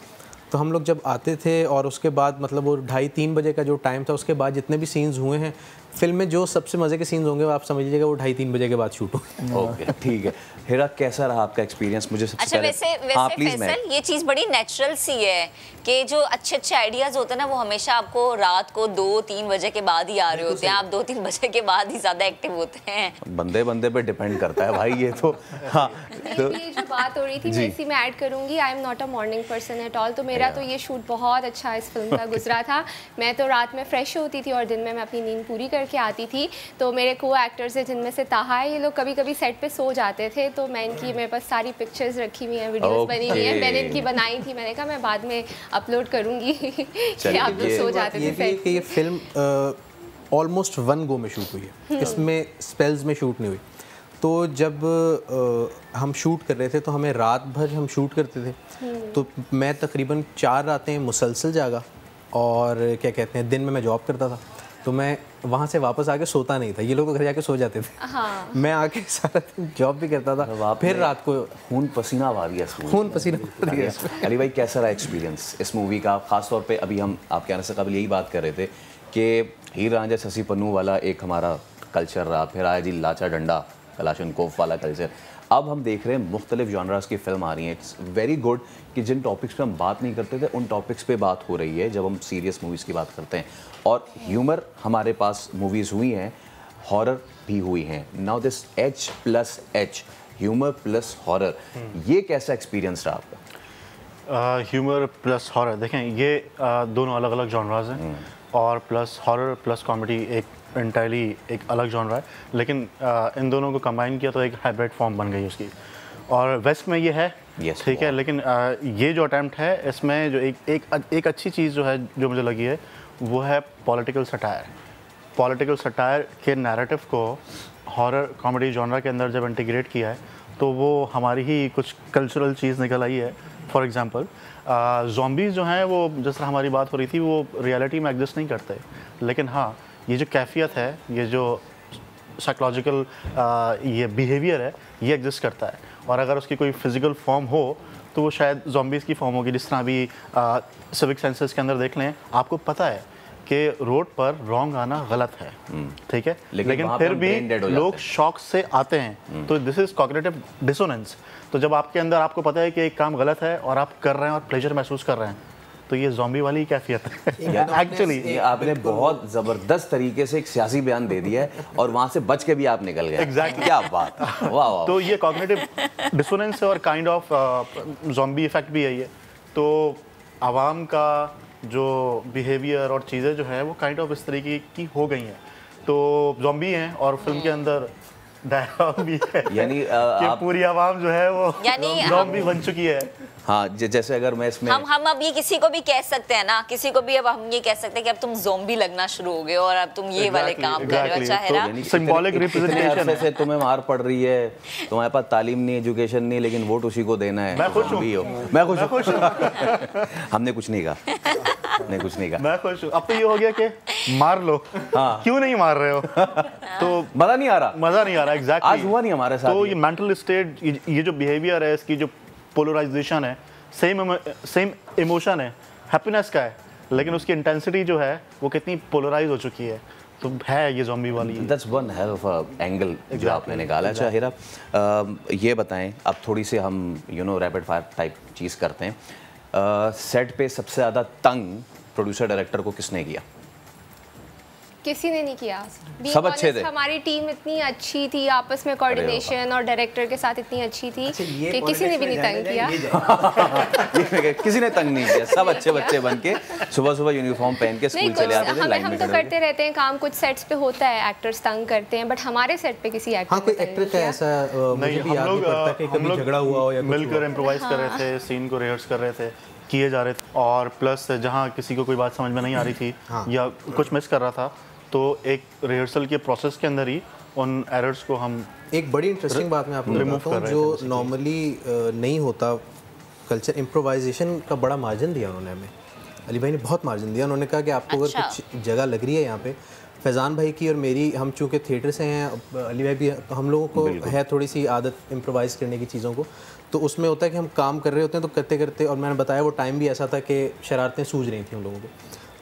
Speaker 12: तो हम लोग जब आते थे और उसके बाद मतलब वो 2:30-3 बजे का जो टाइम था, उसके बाद जितने भी सीन्स हुए हैं फिल्म में जो सबसे मज़े के सीन्स होंगे वो आप समझ लीजिएगा वो 2:30-3 बजे के बाद शूट होंगे।
Speaker 1: ओके ठीक है। हिरा कैसा रहा आपका एक्सपीरियंस? मुझे सबसे
Speaker 4: अच्छा
Speaker 1: पहले
Speaker 4: वैसे फैसल ये चीज़ बड़ी नेचुरल सी है कि जो अच्छे आइडियाज़ होते हैं ना वो हमेशा आपको रात को 2-3 बजे के बाद ही आ रहे होते हैं। आप 2-3 बजे के बाद ही ज़्यादा एक्टिव होते हैं।
Speaker 1: बंदे पे डिपेंड करता है भाई ये तो। हाँ
Speaker 16: तो ये जो बात हो रही थी मैं इसी में ऐड करूँगी, I am not a morning person at all. तो मेरा तो ये शूट बहुत अच्छा इस फिल्म का गुजरा था। मैं तो रात में फ्रेश होती थी और दिन में मैं अपनी नींद पूरी करके आती थी। तो मेरे को एक्टर्स है जिनमें से ताहा है, ये लोग कभी कभी सेट पे सो जाते थे। तो मैं इनकी मेरे पास सारी पिक्चर्स रखी हुई हैं, वीडियोस बनी हुई हैं, मैंने इनकी बनाई थी। मैंने कहा मैं बाद में अपलोड करूँगी कि आप लोग सो जाते थे सेट पे।
Speaker 12: ये फिल्म ऑलमोस्ट 1 गो में शूट हुई है, इसमें स्पेल्स में शूट नहीं हुई। तो जब हम शूट कर रहे थे तो हमें रात भर हम शूट करते थे। तो मैं तकरीबन 4 रातें मुसलसल जागा और क्या कहते हैं दिन में मैं जॉब करता था। तो मैं वहाँ से वापस आके सोता नहीं था, ये लोग तो घर जाके सो जाते थे।
Speaker 16: हाँ।
Speaker 12: मैं आके सारा दिन जॉब भी करता था, फिर रात को
Speaker 1: खून पसीना भर दिया। अली भाई कैसा रहा एक्सपीरियंस इस मूवी का? खासतौर पे अभी हम आपके आने से कबल यही बात कर रहे थे कि हीर रांझा ससी पन्नू वाला एक हमारा कल्चर रहा, फिर आया जी लाचा डंडा कलाशनकोफ वाला कल्चर। अब हम देख रहे हैं मुख्तलिफ जॉनरास की फिल्म आ रही हैं। इट्स वेरी गुड कि जिन टॉपिक्स पे हम बात नहीं करते थे उन टॉपिक्स पे बात हो रही है जब हम सीरियस मूवीज़ की बात करते हैं। और ह्यूमर हमारे पास मूवीज़ हुई हैं, हॉरर भी हुई हैं। Now this H+H humour plus horror, ये कैसा एक्सपीरियंस रहा आपका?
Speaker 15: ह्यूमर प्लस हॉरर देखें, ये दोनों अलग अलग जॉनरास हैं और प्लस हॉरर प्लस कॉमेडी एक इंटायरली एक अलग जॉनरा है, लेकिन इन दोनों को कंबाइन किया तो एक हाइब्रिड फॉर्म बन गई उसकी। और वेस्ट में ये है ठीक है, लेकिन ये जो अटैम्प्ट है इसमें जो एक अच्छी चीज़ जो है जो मुझे लगी है वो है पॉलिटिकल सटायर। पॉलिटिकल सटायर के नैरेटिव को हॉरर कॉमेडी जॉनरा के अंदर जब इंटीग्रेट किया है तो वो हमारी ही कुछ कल्चरल चीज़ निकल आई है। फॉर एग्जांपल ज़ॉम्बीज़ जो हैं वो जिस तरह हमारी बात हो रही थी वो रियलिटी में एग्जिस्ट नहीं करते, लेकिन हाँ ये जो कैफियत है, ये जो साइकोलॉजिकल ये बिहेवियर है, ये एग्जिस्ट करता है। और अगर उसकी कोई फिज़िकल फॉर्म हो तो वो शायद ज़ॉम्बीज़ की फॉर्म होगी। जिस तरह अभी सिविक सेंसेस के अंदर देख लें, आपको पता है कि रोड पर रॉन्ग आना गलत है, ठीक है, लेकिन फिर भी लोग शौक से आते हैं। तो दिस इज़ कॉग्निटिव डिसोनेंस। तो जब आपके अंदर आपको पता है कि एक काम गलत है और आप कर रहे हैं और प्लेजर महसूस कर रहे हैं, तो ये ज़ॉम्बी वाली कैफियत है एक्चुअली।
Speaker 1: आपने बहुत ज़बरदस्त तरीके से एक सियासी बयान दे दिया है और वहाँ से बच के भी आप निकल गए।
Speaker 15: एग्जैक्टली,
Speaker 1: क्या बात, वाह।
Speaker 15: तो ये कॉग्निटिव डिसोनेंस है और काइंड ऑफ ज़ॉम्बी इफेक्ट भी है ये। तो आवाम का जो बिहेवियर और चीज़ें जो है वो काइंड ऑफ इस तरीके की हो गई हैं। तो ज़ॉम्बी हैं और फिल्म के अंदर डायलॉग भी है, यानी पूरी आवाम जो है वो ज़ॉम्बी बन चुकी है।
Speaker 1: हाँ, जैसे अगर मैं इसमें
Speaker 4: हम अब ये किसी को भी कह सकते हैं ना, किसी को भी अब हम ये कह सकते हैं कि अब तुम ज़ॉम्बी लगना शुरू हो गए और अब तुम ये वाले काम कर रहे हो। अच्छा है ना,
Speaker 15: सिंबॉलिक रिप्रेजेंटेशन
Speaker 1: से तुम्हें मार पड़ रही है, तुम्हारे पास तालीम नहीं, एजुकेशन नहीं, लेकिन वोट उसी को देना है।
Speaker 15: मैं खुश हूँ,
Speaker 1: मैं खुश हूँ। हमने कुछ नहीं कहा, नहीं कुछ नहीं कहा,
Speaker 15: मैं खुश हूँ। अब तो ये हो गया कि मार लो, हाँ क्यों नहीं मार रहे हो, तो
Speaker 1: मजा नहीं आ रहा।
Speaker 15: एग्जैक्टली,
Speaker 1: आज हुआ नहीं हमारे साथ।
Speaker 15: तो ये मेंटल स्टेट, ये जो बिहेवियर है, इसकी जो पोलराइजेशन है, सेम इमोशन है, हैप्पीनेस का है, लेकिन उसकी इंटेंसिटी जो है वो कितनी पोलराइज हो चुकी है। तो है ये ज़ॉम्बी वाली।
Speaker 1: That's one hell of angle जो आपने निकाला। अच्छा हीरा, ये बताएं, अब थोड़ी सी हम रैपिड फायर टाइप चीज़ करते हैं। सेट पे सबसे ज़्यादा तंग प्रोड्यूसर डायरेक्टर को किसने किया?
Speaker 16: किसी ने नहीं किया,
Speaker 1: सब अच्छे थे।
Speaker 16: हमारी टीम इतनी अच्छी थी, आपस में कोऑर्डिनेशन और डायरेक्टर के साथ इतनी अच्छी थी कि किसी ने भी नहीं तंग किया।
Speaker 1: किसी ने तंग नहीं किया, सब अच्छे बच्चे बन के सुबह यूनिफॉर्म पहन के स्कूल चले आते थे, लाइन में
Speaker 16: हम तो करते रहते हैं काम, कुछ सेट्स पे होता है एक्टर्स तंग करते हैं, बट हमारे सेट पे किसी एक्टर
Speaker 12: कोई एक्टर का ऐसा मुझे भी याद नहीं पड़ता कि कभी झगड़ा हुआ हो या
Speaker 15: मिलकर इम्प्रोवाइज कर रहे थे, सीन को रिहर्स कर रहे थे, किए जा रहे थे, और प्लस जहाँ किसी को कोई बात समझ में नहीं आ रही थी या कुछ मिस कर रहा था, तो एक रिहर्सल के प्रोसेस के अंदर ही उन एरर्स को हम
Speaker 12: एक बड़ी इंटरेस्टिंग बात मैं आपको बताता हूँ जो नॉर्मली नहीं होता कल्चर, इम्प्रोवाइजेशन का बड़ा मार्जिन दिया उन्होंने हमें। अली भाई ने बहुत मार्जिन दिया। उन्होंने कहा कि आपको अगर कुछ जगह लग रही है यहाँ पे, फैज़ान भाई की और मेरी, हम चूँकि थिएटर से हैं, अली भाई भी, हम लोगों को है थोड़ी सी आदत इम्प्रोवाइज़ करने की चीज़ों को, तो उसमें होता है कि हम काम कर रहे होते हैं तो करते करते, और मैंने बताया वो टाइम भी ऐसा था कि शरारतें सूझ रही थी हम लोगों को,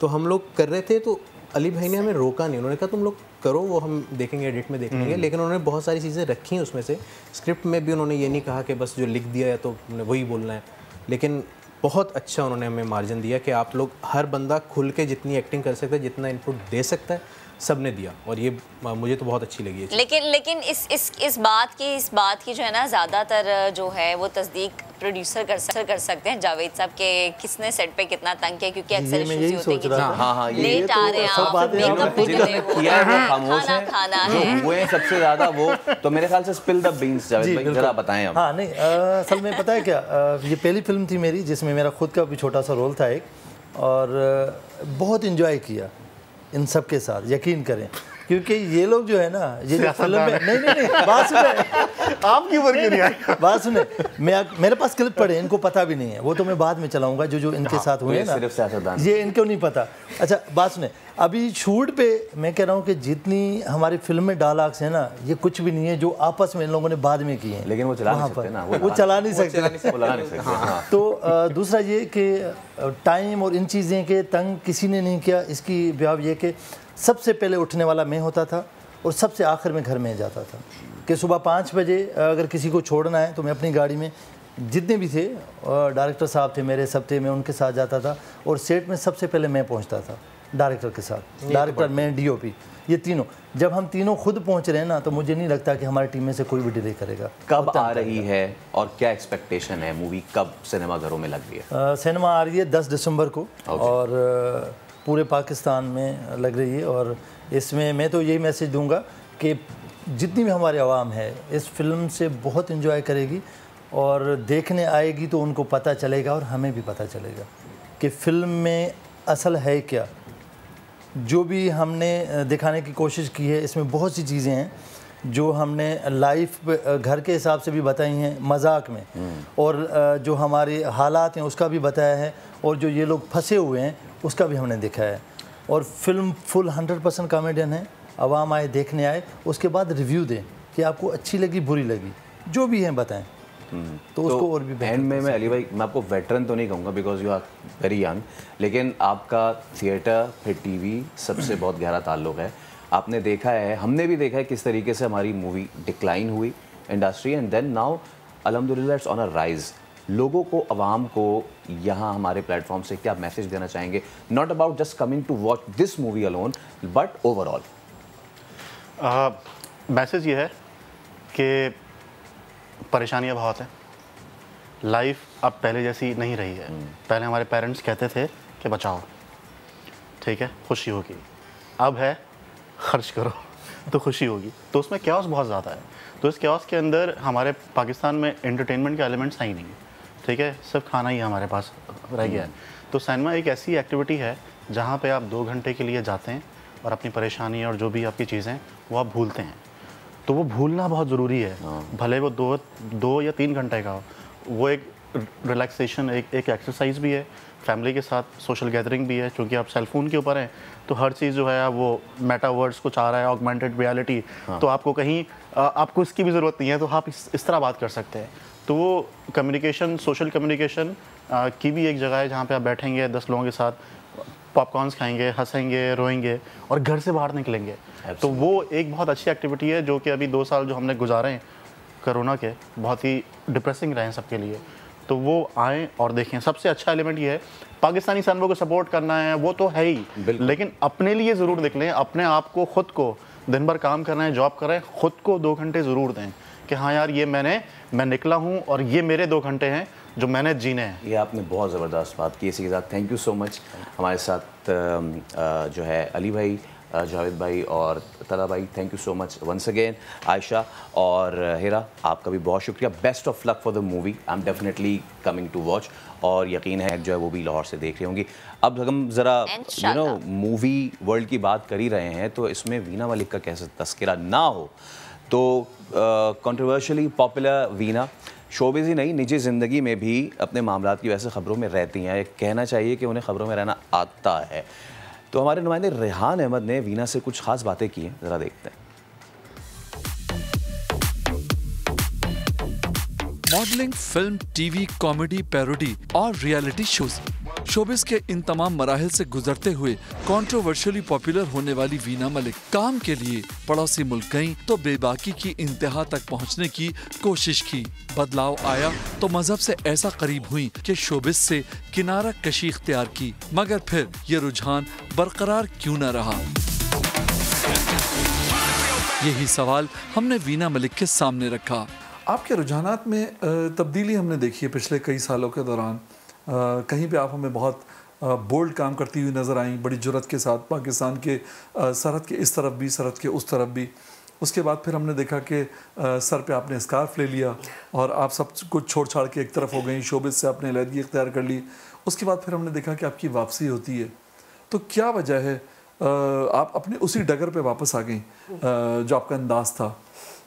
Speaker 12: तो हम लोग कर रहे थे, तो अली भाई ने हमें रोका नहीं, उन्होंने कहा तुम लोग करो, वो हम देखेंगे, एडिट में देख लेंगे, लेकिन उन्होंने बहुत सारी चीज़ें रखी हैं उसमें से। स्क्रिप्ट में भी उन्होंने ये नहीं कहा कि बस जो लिख दिया है तो वही बोलना है, लेकिन बहुत अच्छा उन्होंने हमें मार्जिन दिया कि आप लोग, हर बंदा खुल के जितनी एक्टिंग कर सकता है, जितना इनपुट दे सकता है, सब ने दिया, और ये मुझे तो बहुत अच्छी लगी है।
Speaker 4: लेकिन इस बात की जो है ना, ज़्यादातर जो है वो तस्दीक प्रोड्यूसर कर सकते हैं जावेद साहब के किसने सेट पे कितना तंग किया, क्योंकि अक्सर इश्यूज होते हैं कि लेट आ रहे हैं आप, मेकअप पे गए हो,
Speaker 1: किया है वो खामोश है,
Speaker 4: खाना
Speaker 1: जो
Speaker 4: है
Speaker 1: हुए हैं सबसे ज़्यादा वो, तो मेरे ख्याल से स्पिल द बीन्स जावेद भाई, जरा बताएं हम।
Speaker 14: हाँ नहीं, असल में पता है क्या, ये पहली फिल्म थी मेरी जिसमें मेरा खुद का भी छोटा सा रोल था एक, और बहुत इंजॉय किया इन सब के साथ, यकीन करें, क्योंकि ये लोग जो है ना, ये जो फिल्म में नहीं बात सुने,
Speaker 15: आपकी उम्र क्यों नहीं आई,
Speaker 14: बात सुने, मेरे पास क्लिप पड़े, इनको पता भी नहीं है, वो तो मैं बाद में चलाऊंगा, जो इनके साथ हुए ना,
Speaker 1: सिर्फ सियासतदान,
Speaker 14: ये इनको नहीं पता। अच्छा बात सुने, अभी शूट पे मैं कह रहा हूँ कि जितनी हमारी फिल्म में डायलॉग्स है ना, ये कुछ भी नहीं है जो आपस में इन लोगों ने बाद में किए हैं,
Speaker 1: लेकिन वो चला नहीं सकते ना,
Speaker 14: वो चला नहीं सकते। तो दूसरा ये कि टाइम और इन चीज़ें के तंग किसी ने नहीं किया, इसकी जवाब ये कि सबसे पहले उठने वाला मैं होता था और सबसे आखिर में घर में जाता था, कि सुबह 5 बजे अगर किसी को छोड़ना है तो मैं अपनी गाड़ी में, जितने भी थे डायरेक्टर साहब थे मेरे, सब थे, मैं उनके साथ जाता था, और सेट में सबसे पहले मैं पहुंचता था डायरेक्टर के साथ, डायरेक्टर, मैं, डीओपी, ये तीनों। जब हम तीनों खुद पहुंच रहे हैं ना, तो मुझे नहीं लगता कि हमारी टीम में से कोई भी डिले करेगा।
Speaker 1: कब आ रही है और क्या एक्सपेक्टेशन है, मूवी कब सिनेमाघरों में लग रही है?
Speaker 14: सिनेमा आ रही है 10 दिसंबर को, और पूरे पाकिस्तान में लग रही है, और इसमें मैं तो यही मैसेज दूंगा कि जितनी भी हमारी आवाम है इस फिल्म से बहुत एंजॉय करेगी, और देखने आएगी तो उनको पता चलेगा और हमें भी पता चलेगा कि फ़िल्म में असल है क्या। जो भी हमने दिखाने की कोशिश की है, इसमें बहुत सी चीज़ें हैं जो हमने लाइफ घर के हिसाब से भी बताई हैं, मजाक में, और जो हमारे हालात हैं उसका भी बताया है, और जो ये लोग फंसे हुए हैं उसका भी हमने दिखाया है। और फिल्म फुल 100% कॉमेडियन है, आवाम आए, देखने आए, उसके बाद रिव्यू दें कि आपको अच्छी लगी, बुरी लगी, जो भी हैं बताएं, तो उसको और भी
Speaker 1: एंड में मैं अली भाई, मैं आपको वेटरन तो नहीं कहूँगा because you are very young, लेकिन आपका थिएटर फिर टीवी सबसे बहुत गहरा ताल्लुक़ है। आपने देखा है, हमने भी देखा है किस तरीके से हमारी मूवी डिक्लाइन हुई इंडस्ट्री, एंड देन नाउ अल्हम्दुलिल्लाह इट्स ऑन अ राइज। लोगों को, आवाम को यहाँ हमारे प्लेटफॉर्म से क्या मैसेज देना चाहेंगे, not about just coming to watch this movie alone but overall?
Speaker 15: Message ये है कि परेशानियाँ बहुत हैं, लाइफ अब पहले जैसी नहीं रही है। पहले हमारे पेरेंट्स कहते थे कि बचाओ, ठीक है, खुशी होगी, अब है खर्च करो तो खुशी होगी, तो उसमें क्यास बहुत ज़्यादा है। तो इस क्यास के अंदर हमारे पाकिस्तान में एंटरटेनमेंट के एलिमेंट्स हैं ही नहीं, ठीक है, सिर्फ खाना ही हमारे पास रह गया है। तो सिनेमा एक ऐसी एक्टिविटी है जहाँ पे आप 2 घंटे के लिए जाते हैं और अपनी परेशानी और जो भी आपकी चीज़ें वो आप भूलते हैं। तो वो भूलना बहुत ज़रूरी है, भले वो 2 या 3 घंटे का हो। वो एक रिलैक्सेशन, एक एक्सरसाइज भी है, फैमिली के साथ सोशल गैदरिंग भी है। क्योंकि आप सेलफोन के ऊपर हैं तो हर चीज़ जो है वो मेटावर्स को चाह रहा है, ऑगमेंटेड रियलिटी, तो आपको कहीं आपको इसकी भी ज़रूरत नहीं है, तो आप इस तरह बात कर सकते हैं। तो वो कम्युनिकेशन, सोशल कम्युनिकेशन की भी एक जगह है जहाँ पे आप बैठेंगे 10 लोगों के साथ, पॉपकॉर्न्स खाएंगे, हंसेंगे, रोएंगे और घर से बाहर निकलेंगे। तो वो एक बहुत अच्छी एक्टिविटी है जो कि अभी 2 साल जो हमने गुजारे हैं कोरोना के, बहुत ही डिप्रेसिंग रहे हैं सबके लिए। तो वो आएँ और देखें। सबसे अच्छा एलिमेंट ये है, पाकिस्तानी सिनेमा को सपोर्ट करना है वो तो है ही, लेकिन अपने लिए ज़रूर देख लें, अपने आप को, खुद को, दिन भर काम करना है, जॉब कर रहे हैं, खुद को 2 घंटे ज़रूर दें कि हाँ यार ये मैं निकला हूँ और ये मेरे 2 घंटे हैं जो मैंने जीने हैं।
Speaker 1: ये आपने बहुत ज़बरदस्त बात की। इसी के साथ थैंक यू सो मच हमारे साथ जो है अली भाई, जावेद भाई और तला भाई, thank you so much once again. Ayesha और हिरा, आपका भी बहुत शुक्रिया। Best of luck for the movie, I am definitely coming to watch, और यकीन है जो है वो भी लाहौर से देख रही होंगी। अब हम ज़रा मूवी वर्ल्ड की बात कर ही रहे हैं, तो इसमें वीना मलिक का कैसे तस्करा ना हो। तो कंट्रोवर्शियली पॉपुलर वीना शोबिज़ ही नहीं, निजी ज़िंदगी में भी अपने मामलात की वैसे ख़बरों में रहती हैं। कहना चाहिए कि उन्हें ख़बरों में रहना आता है। तो हमारे नुमाइंदे रेहान अहमद ने वीना से कुछ ख़ास बातें की हैं, ज़रा देखते हैं।
Speaker 17: Modelling, film, TV, comedy, parody और रियलिटी शोज, शोबिस के इन तमाम मराहिल से गुजरते हुए कंट्रोवर्शियली पॉपुलर होने वाली वीना मलिक काम के लिए पड़ोसी मुल्क गईं तो बेबाकी की इंतहा तक पहुंचने की कोशिश की। बदलाव आया तो मजहब से ऐसा करीब हुई कि शोबिस से किनारा कशी इख्तियार की, मगर फिर ये रुझान बरकरार क्यों न रहा। यही सवाल हमने वीना मलिक के सामने रखा।
Speaker 18: आपके रुझानात में तब्दीली हमने देखी है पिछले कई सालों के दौरान। कहीं पे आप हमें बहुत बोल्ड काम करती हुई नज़र आई, बड़ी जुर्रत के साथ, पाकिस्तान के सरहद के इस तरफ भी, सरहद के उस तरफ भी। उसके बाद फिर हमने देखा कि सर पे आपने स्कार्फ ले लिया और आप सब कुछ छोड़ छाड़ के एक तरफ हो गई, शोबिस से आपने अलहदगी इख्तियार कर ली। उसके बाद फिर हमने देखा कि आपकी वापसी होती है। तो क्या वजह है आप अपने उसी डगर पे वापस आ गई जो आपका अंदाज था?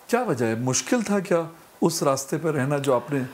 Speaker 18: क्या वजह है? मुश्किल था क्या उस रास्ते पर रहना जो आपने?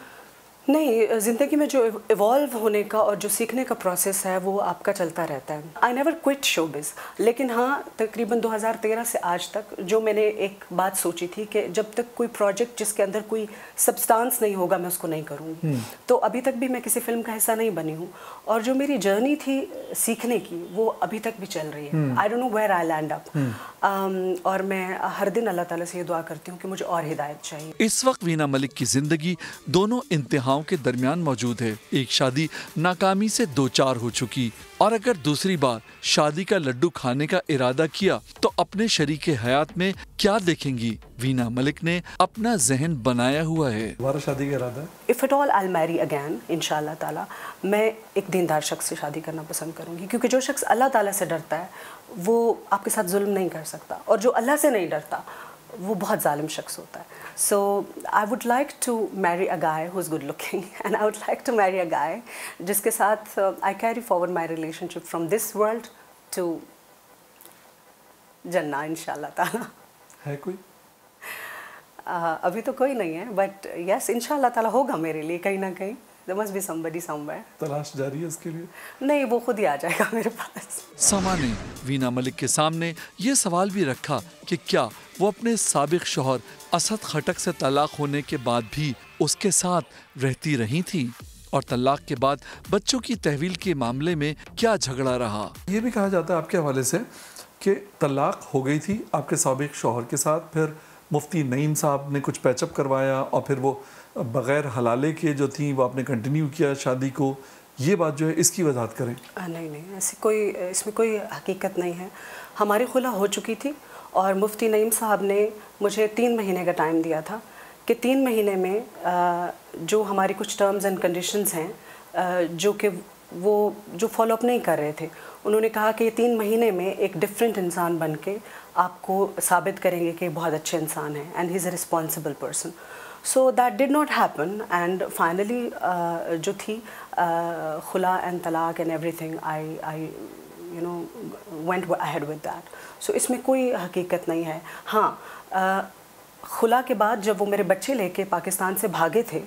Speaker 19: नहीं, ज़िंदगी में जो इवॉल्व होने का और जो सीखने का प्रोसेस है वो आपका चलता रहता है। आई नेवर क्विट शोबिज़, लेकिन हाँ तकरीबन 2013 से आज तक जो मैंने एक बात सोची थी कि जब तक कोई प्रोजेक्ट जिसके अंदर कोई सब्सटेंस नहीं होगा मैं उसको नहीं करूँगी। तो अभी तक भी मैं किसी फिल्म का हिस्सा नहीं बनी हूँ और जो मेरी जर्नी थी सीखने की वो अभी तक भी चल रही है। I don't know where I land up. और मैं हर दिन अल्लाह ताला से ये दुआ करती हूँ कि मुझे और हिदायत चाहिए।
Speaker 17: इस वक्त वीना मलिक की जिंदगी दोनों इंतहाओं के दरमियान मौजूद है। एक शादी नाकामी से दो चार हो चुकी और अगर दूसरी बार शादी का लड्डू खाने का इरादा किया तो अपने शरीके हयात में क्या देखेंगी? वीना मलिक ने अपना जहन बनाया हुआ है।
Speaker 18: दोबारा शादी का इरादा है?
Speaker 19: If at all I marry again इंशाल्लाह ताला। मैं एक दीनदार शख्स से शादी करना पसंद करूंगी, क्योंकि जो शख्स अल्लाह ताला से डरता है वो आपके साथ जुल्म नहीं कर सकता, और जो अल्लाह से नहीं डरता वो बहुत जालिम शख्स होता है। So I would like to marry a guy who's good looking, and I would like to marry a guy जिसके साथ I carry forward my relationship from this world to जन्ना इंशाल्लाह ताला।
Speaker 18: है कोई?
Speaker 19: अभी तो कोई नहीं है, but yes इंशाल्लाह ताला होगा मेरे लिए कहीं ना कहीं। There must be somebody somewhere.
Speaker 18: तलाश जारी है इसके लिए?
Speaker 19: नहीं, वो खुद ही आ जाएगा मेरे पास।
Speaker 17: समा ने वीना मलिक के सामने ये सवाल भी रखा कि क्या वो अपने साबिक शौहर असद खटक से तलाक होने के बाद भी उसके साथ रहती रही थी, और तलाक के बाद बच्चों की तहवील के मामले में क्या झगड़ा रहा।
Speaker 18: ये भी कहा जाता है आपके हवाले से कि तलाक हो गई थी आपके साबिक शौहर के साथ, फिर मुफ्ती नईम साहब ने कुछ पैचअप करवाया और फिर वो बग़ैर हलाले के जो थी वो आपने कंटिन्यू किया शादी को। ये बात जो है इसकी वजाहत करें।
Speaker 19: नहीं, ऐसी कोई इसमें कोई हकीकत नहीं है। हमारी खुला हो चुकी थी और मुफ्ती नईम साहब ने मुझे 3 महीने का टाइम दिया था कि 3 महीने में जो हमारी कुछ टर्म्स एंड कंडीशंस हैं जो कि वो जो फॉलोअप नहीं कर रहे थे, उन्होंने कहा कि 3 महीने में एक डिफरेंट इंसान बन के आपको साबित करेंगे कि बहुत अच्छे इंसान हैं and he is a responsible person. So that did not happen and finally जो थी खुला एंड तलाक and everything I you know went ahead with that. So इसमें कोई हकीकत नहीं है। हाँ, खुला के बाद जब वो मेरे बच्चे लेके पाकिस्तान से भागे थे,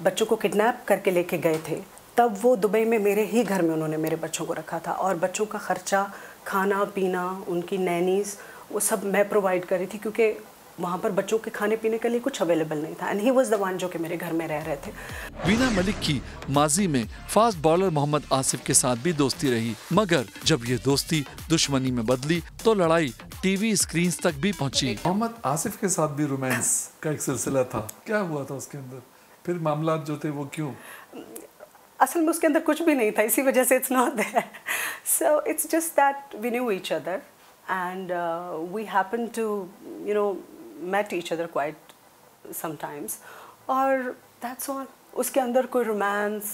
Speaker 19: बच्चों को किडनैप करके लेके गए थे, तब वो दुबई में मेरे ही घर में उन्होंने मेरे बच्चों को रखा था और बच्चों का ख़र्चा, खाना पीना, उनकी नैनीज़, वो सब मैं प्रोवाइड कर रही थी, क्योंकि वहाँ पर बच्चों के खाने पीने के लिए कुछ अवेलेबल नहीं था and he was the one जो कि मेरे घर में रह रहे थे।
Speaker 17: वीना मलिक की माजी में फास्ट बॉलर मोहम्मद आसिफ के साथ भी दोस्ती रही, मगर जब ये दोस्ती दुश्मनी में बदली तो लड़ाई टीवी स्क्रीन तक भी पहुंची।
Speaker 18: मोहम्मद आसिफ के साथ भी रोमांस का एक सिलसिला था, क्या हुआ था उसके अंदर? फिर मामला जो थे वो क्यों?
Speaker 19: असल में उसके अंदर कुछ भी नहीं था, इसी वजह से it's not there. So it's just that we knew each other and we happen to met each other quite sometimes, और that's all। उसके अंदर कोई रोमांस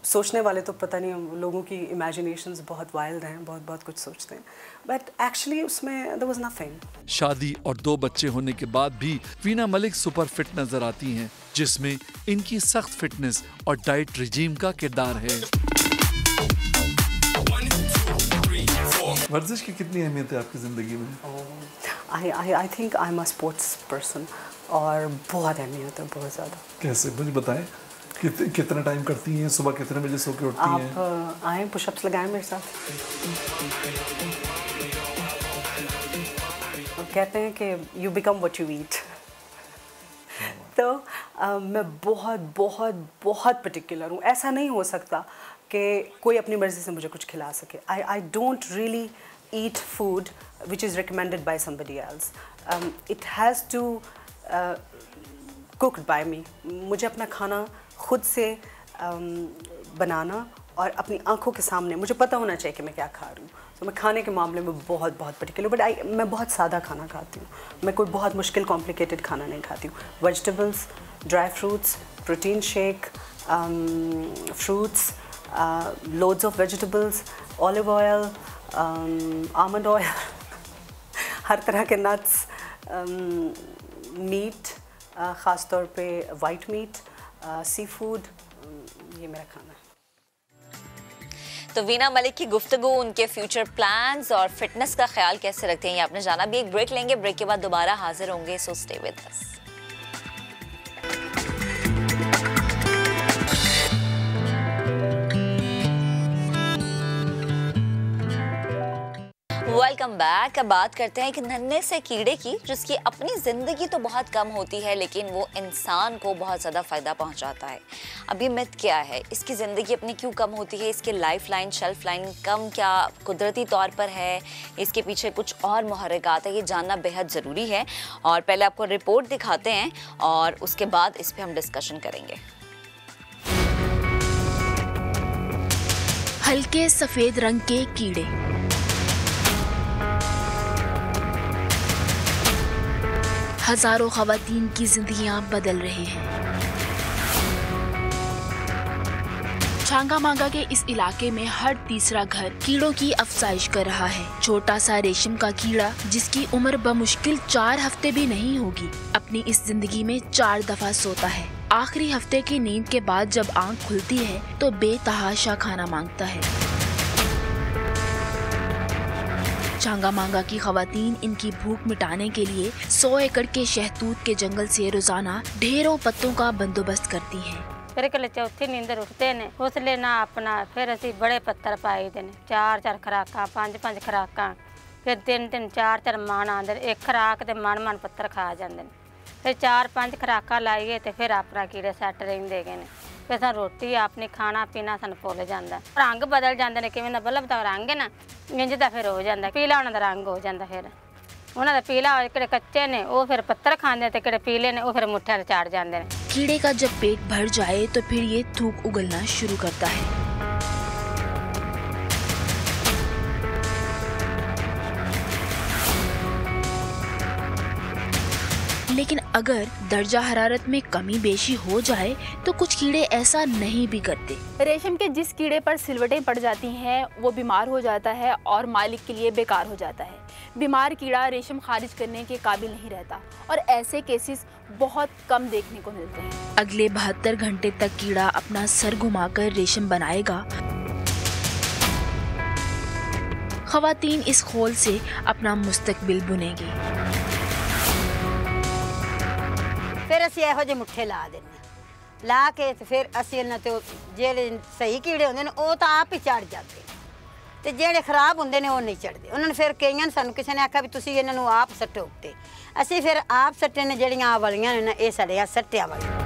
Speaker 19: सोचने वाले तो पता नहीं, लोगों की इमेजिनेशंस बहुत वाइल्ड हैं, बहुत कुछ सोचते हैं, बट एक्चुअली उसमें there was nothing।
Speaker 17: शादी और 2 बच्चे होने के बाद भी वीना मलिक सुपर फिट नजर आती हैं, जिसमें इनकी सख्त फिटनेस और डाइट रिजीम का किरदार है।
Speaker 18: वर्जिश की कितनी अहमियत है आपकी ज़िंदगी में?
Speaker 19: I think I am a sports person, और बहुत अहमियत है, बहुत ज़्यादा।
Speaker 18: कैसे, मुझे बताएं। कितना टाइम करती हैं? सुबह कितने बजे सो के उठती हैं?
Speaker 19: आप आएँ, पुशअप्स लगाएं मेरे साथ। कहते हैं कि you become what you eat. तो मैं बहुत बहुत बहुत पर्टिकुलर हूँ। ऐसा नहीं हो सकता कि कोई अपनी मर्ज़ी से मुझे कुछ खिला सके। I don't really eat food which is recommended by somebody else. It has to cooked by me. मुझे अपना खाना खुद से बनाना और अपनी आंखों के सामने मुझे पता होना चाहिए कि मैं क्या खा रही हूँ। तो मैं खाने के मामले में बहुत बहुत पर्टिकुलर, बट मैं बहुत सादा खाना खाती हूँ। मैं कोई बहुत मुश्किल कॉम्प्लिकेटेड खाना नहीं खाती हूँ। Vegetables, dry fruits, protein shake, fruits, loads of vegetables, olive oil, almond oil, हर तरह के नट्स, मीट, ख़ास तौर पे वाइट मीट, सी फूड, ये मेरा खाना है।
Speaker 4: तो वीना मलिक की गुफ्तगू, उनके फ्यूचर प्लान्स और फिटनेस का ख्याल कैसे रखते हैं ये आपने जाना। भी एक ब्रेक लेंगे, ब्रेक के बाद दोबारा हाजिर होंगे, so stay with us. Welcome back. अब बात करते हैं कि नन्हे से कीड़े की, जिसकी अपनी ज़िंदगी तो बहुत कम होती है लेकिन वो इंसान को बहुत ज़्यादा फ़ायदा पहुंचाता है। अभी मिथ क्या है, इसकी ज़िंदगी अपनी क्यों कम होती है, इसकी लाइफ लाइन, शेल्फ लाइन कम क्या कुदरती तौर पर है, इसके पीछे कुछ और मुहर्रिकात है, ये जानना बेहद ज़रूरी है। और पहले आपको रिपोर्ट दिखाते हैं और उसके बाद इस पर हम डिस्कशन करेंगे।
Speaker 20: हल्के सफ़ेद रंग के कीड़े हजारों ख़वातीन की जिंदगियां बदल रहे हैं। छांगा मांगा के इस इलाके में हर तीसरा घर कीड़ों की अफजाइश कर रहा है। छोटा सा रेशम का कीड़ा, जिसकी उम्र बमुश्किल 4 हफ्ते भी नहीं होगी, अपनी इस जिंदगी में 4 दफा सोता है। आखिरी हफ्ते की नींद के बाद जब आंख खुलती है तो बेतहाशा खाना मांगता है। छांगा मांगा की खवातीन इनकी भूख मिटाने के लिए 100 एकड़ के शहतूत के जंगल से रोजाना ढेरों पत्तों का बंदोबस्त करती हैं।
Speaker 21: फिर कल चौथी नींदर उठते ने उसले ना अपना फिर असी बड़े पत्थर पाई देने 4-4 खुराकां 5-5 खुराकां फिर 3-3 4-4 मन आंदे एक खुराक ते मन पत्थर खा जांदे फिर 4-5 खुराकां लाइए ते फिर अपना कीड़े सैट रहिंदे ने। फिर सन रोटी अपनी खाना पीना सन भुल जाता, रंग बदल जाते हैं। किवें दा बल्ब दा रंग है ना इंज दा फिर हो जाता, पीला उन्हां दा रंग हो जाता। फिर उन्हां दा पीला किहड़े कच्चे ने वो फिर पत्थर खांदे ते किहड़े पीले ने वो फिर मुठ्ठे ते चाड़ जाते हैं।
Speaker 20: कीड़े का जब पेट भर जाए तो फिर ये थूक उगलना शुरू करता है। लेकिन अगर दर्जा हरारत में कमी बेशी हो जाए तो कुछ कीड़े ऐसा नहीं भी करते।
Speaker 22: रेशम के जिस कीड़े पर सिलवटें पड़ जाती हैं वो बीमार हो जाता है और मालिक के लिए बेकार हो जाता है। बीमार कीड़ा रेशम खारिज करने के काबिल नहीं रहता और ऐसे केसेस बहुत कम देखने को मिलते हैं।
Speaker 20: अगले 72 घंटे तक कीड़ा अपना सर घुमाकर रेशम बनाएगा। खवातीन इस खोल से अपना मुस्तकबिल बुनेगी।
Speaker 23: फिर असीं इहो ਜਿਹੇ मुठ्ठे ला देने, ला के फिर असीं इन्हां ते ਜਿਹੜੇ सही कीड़े होंदे ने ਉਹ ਤਾਂ ਆਪ ਹੀ ਚੜ ਜਾਂਦੇ ਤੇ ਜਿਹੜੇ ਖਰਾਬ ਹੁੰਦੇ ਨੇ ਉਹ ਨਹੀਂ ਚੜਦੇ। ਉਹਨਾਂ ਨੂੰ ਫਿਰ ਕਈਆਂ ਨੂੰ ਸਾਨੂੰ ਕਿਸੇ ਨੇ ਆਖਿਆ ਵੀ ਤੁਸੀਂ ਇਹਨਾਂ ਨੂੰ ਆਪ ਸੱਟੋ ਉੱਤੇ, ਅਸੀਂ ਫਿਰ ਆਪ ਸੱਟੇ ਨੇ ਜਿਹੜੀਆਂ ਆ ਵਾਲੀਆਂ ਨੇ ਨਾ ਇਹ ਸਾਡੇ ਆ ਸੱਟਿਆ ਵਾਲੀਆਂ।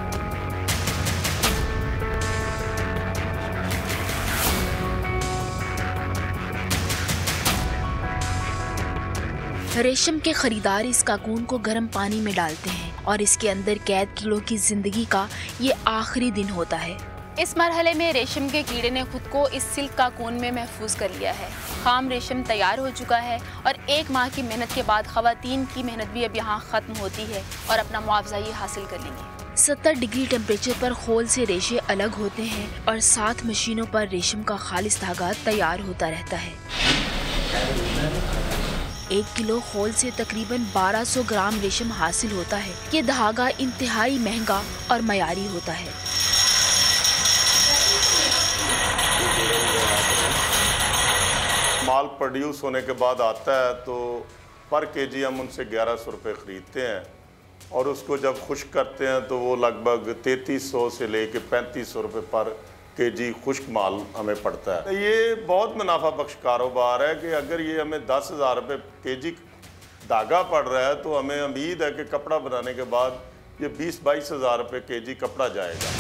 Speaker 20: रेशम के खरीदार इस काकून को गर्म पानी में डालते हैं और इसके अंदर कैद कीड़ों की जिंदगी का ये आखिरी दिन होता है।
Speaker 22: इस मरहले में रेशम के कीड़े ने खुद को इस सिल्क काकून में महफूज कर लिया है। खाम रेशम तैयार हो चुका है और 1 माह की मेहनत के बाद खवातीन की मेहनत भी अब यहाँ ख़त्म होती है और अपना मुआवजा ये हासिल कर लेंगे।
Speaker 20: 70 डिग्री टेम्परेचर पर खोल से रेशे अलग होते हैं और 7 मशीनों पर रेशम का खालिस धागा तैयार होता रहता है। 1 किलो खोल से तकरीबन 1200 ग्राम रेशम हासिल होता है। ये धागा इंतहाई महंगा और मयारी होता है।
Speaker 3: माल प्रोड्यूस होने के बाद आता है तो पर केजी हम उनसे 1100 रुपये ख़रीदते हैं और उसको जब खुश्क करते हैं तो वो लगभग 3300 से लेके 3500 रुपये पर केजी खुश्क माल हमें पड़ता है। ये बहुत मुनाफा बख्श कारोबार है कि अगर ये हमें 10,000 रुपये केजी धागा पड़ रहा है तो हमें उम्मीद है कि कपड़ा बनाने के बाद
Speaker 2: ये 20-22 हज़ार रुपये केजी कपड़ा जाएगा।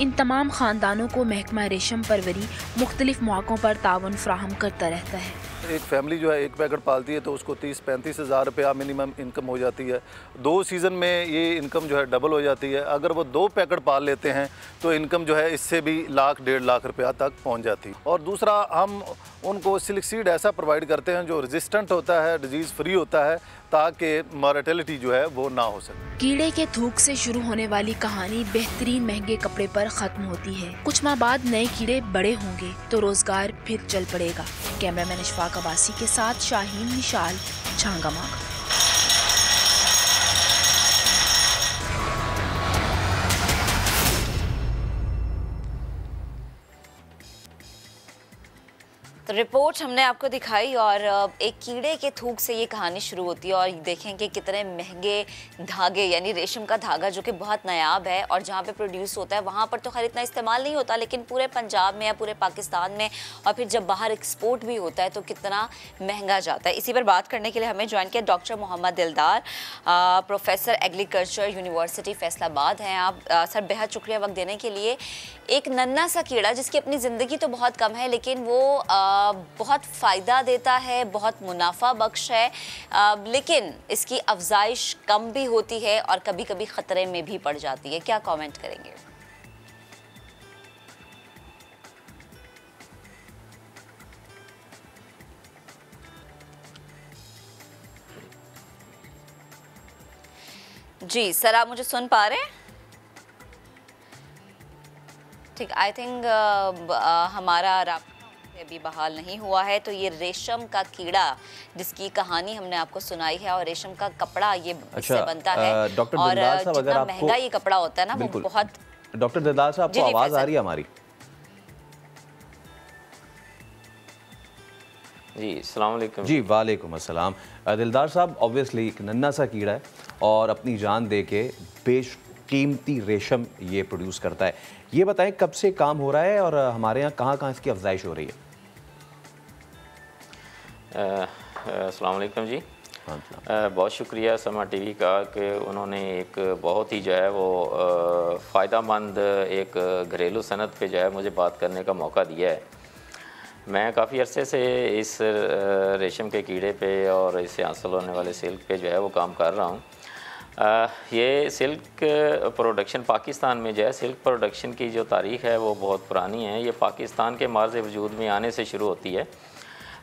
Speaker 20: इन तमाम ख़ानदानों को महकमा रेशम परवरी मुख्तलिफ मौक़ों पर ताउन फ्राहम करता रहता है।
Speaker 5: एक फैमिली जो है एक पैकेट पालती है तो उसको 30-35 हज़ार रुपया मिनिमम इनकम हो जाती है। 2 सीज़न में ये इनकम जो है डबल हो जाती है। अगर वो 2 पैकेट पाल लेते हैं तो इनकम जो है इससे भी लाख 1.5 लाख रुपया तक पहुंच जाती है। और दूसरा, हम उनको सिल्क सीड ऐसा प्रोवाइड करते हैं जो रेजिस्टेंट होता है, डिजीज़ फ्री होता है, ताकि मॉर्टेलिटी जो है वो ना हो सके।
Speaker 20: कीड़े के थूक से शुरू होने वाली कहानी बेहतरीन महंगे कपड़े पर खत्म होती है। कुछ माह बाद नए कीड़े बड़े होंगे तो रोजगार फिर चल पड़ेगा। कैमरामैन अशफाक अब्बासी के साथ शाहीन निशाल, छांगा मांगा।
Speaker 4: तो रिपोर्ट हमने आपको दिखाई और एक कीड़े के थूक से ये कहानी शुरू होती है और देखें कि कितने महंगे धागे, यानी रेशम का धागा जो कि बहुत नायाब है और जहाँ पे प्रोड्यूस होता है वहाँ पर तो खैर इतना इस्तेमाल नहीं होता, लेकिन पूरे पंजाब में या पूरे पाकिस्तान में और फिर जब बाहर एक्सपोर्ट भी होता है तो कितना महंगा जाता है। इसी पर बात करने के लिए हमें ज्वाइन किया डॉक्टर मोहम्मद दिलदार, प्रोफेसर एग्रीकल्चर यूनिवर्सिटी फैसलाबाद हैं आप। सर बेहद शुक्रिया वक्त देने के लिए। एक नन्हा सा कीड़ा जिसकी अपनी ज़िंदगी तो बहुत कम है लेकिन वो बहुत फ़ायदा देता है, बहुत मुनाफा बख्श है, लेकिन इसकी अफजाइश कम भी होती है और कभी कभी ख़तरे में भी पड़ जाती है। क्या कमेंट करेंगे? जी सर, आप मुझे सुन पा रहे हैं? ठीक, आई थिंक हमारा अभी बहाल नहीं हुआ है। तो ये रेशम का कीड़ा जिसकी कहानी हमने आपको सुनाई है और रेशम का कपड़ा ये इससे बनता है
Speaker 1: डॉक्टर
Speaker 4: और
Speaker 1: दिलदार साहब, अगर
Speaker 4: जितना महंगा ये कपड़ा होता है ना वो बहुत।
Speaker 1: डॉक्टर दिलदार साहब, आपको आवाज़ आ रही है हमारी?
Speaker 6: जी अस्सलाम वालेकुम।
Speaker 1: जी वालेकुम अस्सलाम। दिलदार साहब, ऑब्वियसली एक नन्हा सा कीड़ा है और अपनी जान दे के बेशकीमती रेशम ये प्रोड्यूस करता है। ये बताएं कब से काम हो रहा है और हमारे यहाँ कहाँ कहाँ इसकी अफजाइश हो रही है?
Speaker 6: अस्सलाम वालेकुम जी। बहुत शुक्रिया समा टीवी का कि उन्होंने एक बहुत ही जो है वो फ़ायदामंद एक घरेलू सनत पे जो है मुझे बात करने का मौका दिया है। मैं काफ़ी अरसे से इस रेशम के कीड़े पे और इससे हासिल होने वाले सिल्क पे जो है वो काम कर रहा हूँ। ये सिल्क प्रोडक्शन पाकिस्तान में जो है सिल्क प्रोडक्शन की जो तारीख़ है वो बहुत पुरानी है। ये पाकिस्तान के मार्ज़ वजूद में आने से शुरू होती है।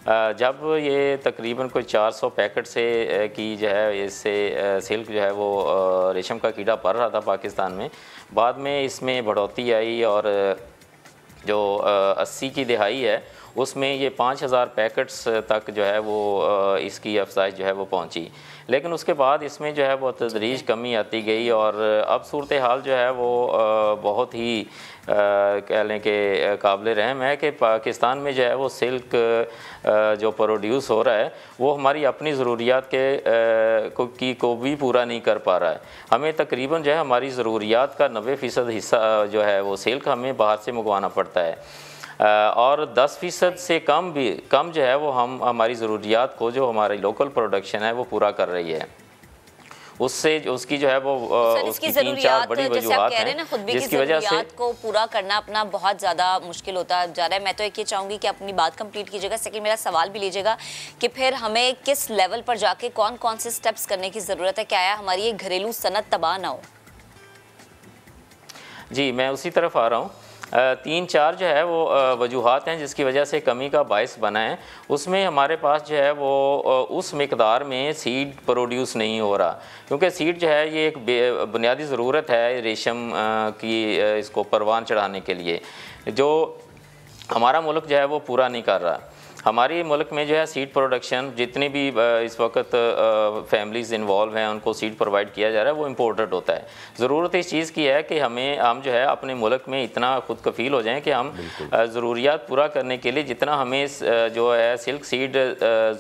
Speaker 6: जब ये तकरीबन कोई 400 पैकेट से की जो है इससे सिल्क जो है वो रेशम का कीड़ा पड़ रहा था पाकिस्तान में, बाद में इसमें बढ़ोतरी आई और जो 80 की दिहाई है उसमें ये 5000 पैकेट्स तक जो है वो इसकी अफजाइश जो है वो पहुंची। लेकिन उसके बाद इसमें जो है वो तदरीज कमी आती गई और अब सूरत हाल जो है वो बहुत ही कह लें कि काबिल रहम है कि पाकिस्तान में जो है वो सिल्क जो प्रोड्यूस हो रहा है वो हमारी अपनी ज़रूरियात को भी पूरा नहीं कर पा रहा है। हमें तकरीबन जो है हमारी ज़रूरियात का 90% हिस्सा जो है वो सिल्क हमें बाहर से मंगवाना पड़ता है और 10% से कम जो है वो हम हमारी ज़रूरियात को जो हमारी लोकल प्रोडक्शन है वो पूरा कर रही है। उससे उसकी जो है वो उसकी 3-4 बड़ी वजूहात हैं जिसकी वजह से
Speaker 4: को पूरा करना अपना बहुत ज़्यादा मुश्किल होता जा रहा है। मैं तो एक ये चाहूँगी कि अपनी बात कंप्लीट कीजिएगा, सेकंड मेरा सवाल भी लीजिएगा कि फिर हमें किस लेवल पर जाके कौन कौन से स्टेप्स करने की ज़रूरत है, क्या है हमारी ये घरेलू सनत तबाह ना हो।
Speaker 6: जी मैं उसी तरफ आ रहा हूँ। 3-4 जो है वो वजूहात हैं जिसकी वजह से कमी का बायस बना है। उसमें हमारे पास जो है वो उस मिकदार में सीड प्रोड्यूस नहीं हो रहा, क्योंकि सीड जो है ये एक बुनियादी ज़रूरत है रेशम की इसको परवान चढ़ाने के लिए, जो हमारा मुल्क जो है वो पूरा नहीं कर रहा। हमारे मुल्क में जो है सीड प्रोडक्शन जितनी भी इस वक्त फैमिलीज़ इन्वॉल्व हैं उनको सीड प्रोवाइड किया जा रहा है वो इम्पोर्टेड होता है। ज़रूरत इस चीज़ की है कि हम जो है अपने मुल्क में इतना खुद कफ़ील हो जाएं कि हम ज़रूरियात पूरा करने के लिए जितना हमें जो है सिल्क सीड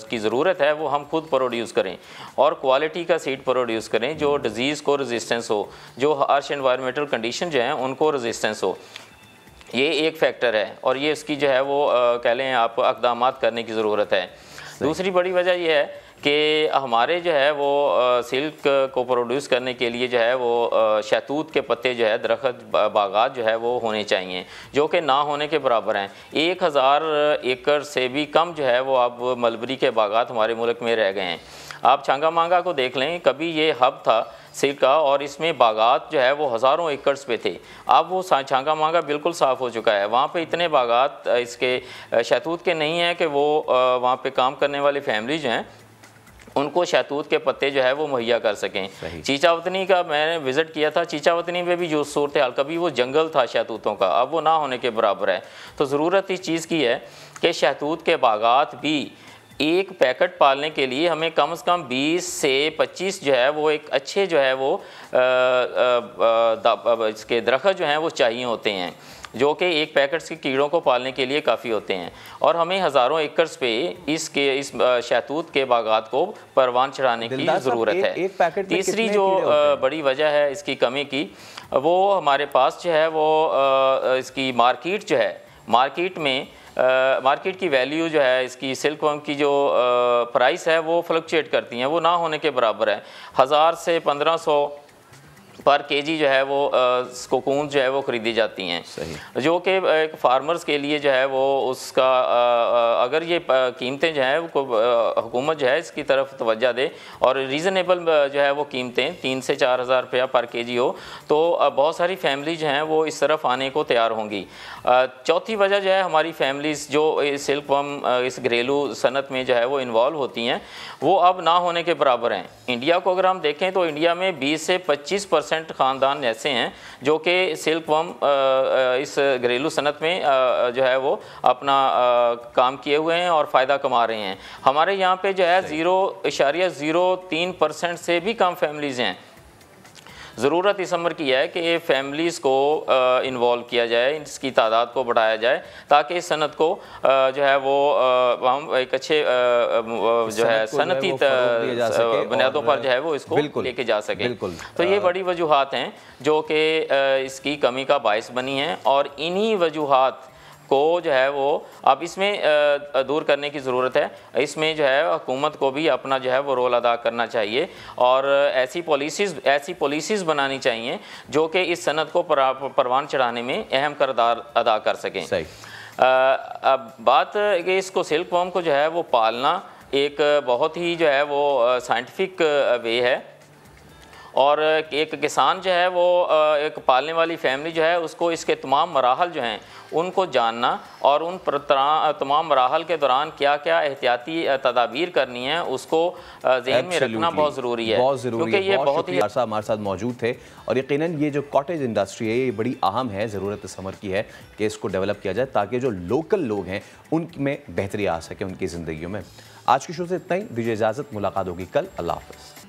Speaker 6: की ज़रूरत है वो हम खुद प्रोड्यूस करें और क्वालिटी का सीड प्रोड्यूस करें जो डिज़ीज़ को रेजिस्टेंस हो, जो हार्श एनवायरमेंटल कंडीशन जो हैं उनको रेजिस्टेंस हो। ये एक फैक्टर है और ये इसकी जो है वो कह लें आप इक़दामात करने की ज़रूरत है। दूसरी बड़ी वजह यह है कि हमारे जो है वो सिल्क को प्रोड्यूस करने के लिए जो है वो शहतूत के पत्ते जो है दरख्त बागात जो है वो होने चाहिए, जो कि ना होने के बराबर हैं। 1000 एकड़ से भी कम जो है वो अब मलबरी के बागात हमारे मुल्क में रह गए हैं। आप छांगा मांगा को देख लें, कभी ये हब था सिल्क का और इसमें बागात जो है वो हज़ारों एकड़्स पे थे। अब वो छांगा मांगा बिल्कुल साफ़ हो चुका है, वहाँ पे इतने बागात इसके शहतूत के नहीं हैं कि वो वहाँ पे काम करने वाली फैमिली जो हैं उनको शहतूत के पत्ते जो है वो मुहैया कर सकें। चीचावतनी का मैंने विज़िट किया था, चीचावतनी में भी जो सूरत हाल, कभी वो जंगल था शहतूतों का, अब वो ना होने के बराबर है। तो ज़रूरत इस चीज़ की है कि शहतूत के बागात भी एक पैकेट पालने के लिए हमें कम से कम 20 से 25 जो है वो एक अच्छे जो है वो इसके दरख्त जो हैं वो चाहिए होते हैं, जो कि एक पैकेट्स के कीड़ों को पालने के लिए काफ़ी होते हैं। और हमें हज़ारों एकड़ पे इस शहतूत के बागात को परवान चढ़ाने की ज़रूरत है। तीसरी जो बड़ी वजह है इसकी कमी की, वो हमारे पास जो है वो इसकी मार्केट जो है, मार्केट में मार्केट की वैल्यू जो है इसकी सिल्क वर्म की जो प्राइस है वो फ्लक्चुएट करती हैं, वो ना होने के बराबर है। 1000 से 1500 पर केजी जो है वो कोकून जो है वो ख़रीदी जाती हैं, जो कि एक फार्मर्स के लिए जो है वो उसका अगर ये कीमतें जो है वो हुकूमत जो है इसकी तरफ तवज्जो दे और रीज़नेबल जो है वो कीमतें 3 से 4000 रुपया पर केजी हो, तो बहुत सारी फैमिली जो हैं वो इस तरफ आने को तैयार होंगी। चौथी वजह जो है हमारी फैमिलीज़ जो सिल्क वर्म इस घरेलू सनत में जो है वो इन्वॉल्व होती हैं, वो अब ना होने के बराबर हैं। इंडिया को अगर हम देखें तो इंडिया में 20 से 25% ख़ानदान ऐसे हैं जो कि सिल्क वर्म इस घरेलू सनत में जो है वो अपना काम किए हुए हैं और फ़ायदा कमा रहे हैं। हमारे यहाँ पे जो है 0.03% से भी कम फैमिलीज़ हैं। ज़रूरत इस अमर की है कि फैमिलीज़ को इन्वॉल्व किया जाए, इसकी तादाद को बढ़ाया जाए, ताकि इस सनत को जो है वो हम एक अच्छे जो है सनती बुनियादों पर जो है वो इसको लेके जा सके। तो ये बड़ी वजूहात हैं जो कि इसकी कमी का बायस बनी हैं और इन्हीं वजूहात को जो है वो अब इसमें दूर करने की ज़रूरत है। इसमें जो है हुकूमत को भी अपना जो है वो रोल अदा करना चाहिए और ऐसी पॉलिसीज़ बनानी चाहिए जो कि इस सनत को परवान चढ़ाने में अहम किरदार अदा कर सकें। अब बात कि इसको सिल्क वर्म को जो है वो पालना एक बहुत ही जो है वो साइंटिफिक वे है और एक किसान जो है वो एक पालने वाली फैमिली जो है उसको इसके तमाम मराहल जो हैं उनको जानना और उन तमाम मराहल के दौरान क्या क्या एहतियाती तदाबीर करनी है उसको ज़हन में रखना बहुत ज़रूरी है, क्योंकि ये बहुत ही
Speaker 1: हमारे साथ मौजूद थे। और यकीनन ये जो कॉटेज इंडस्ट्री है ये बड़ी अहम है, ज़रूरत समर की है कि इसको डेवलप किया जाए ताकि जो लोकल लोग हैं उनमें बेहतरी आ सके उनकी ज़िंदगियों में। आज की शो से इतना ही, दीजिए इजाज़त, मुलाकात होगी कल। अल्लाह हाफ़िज़।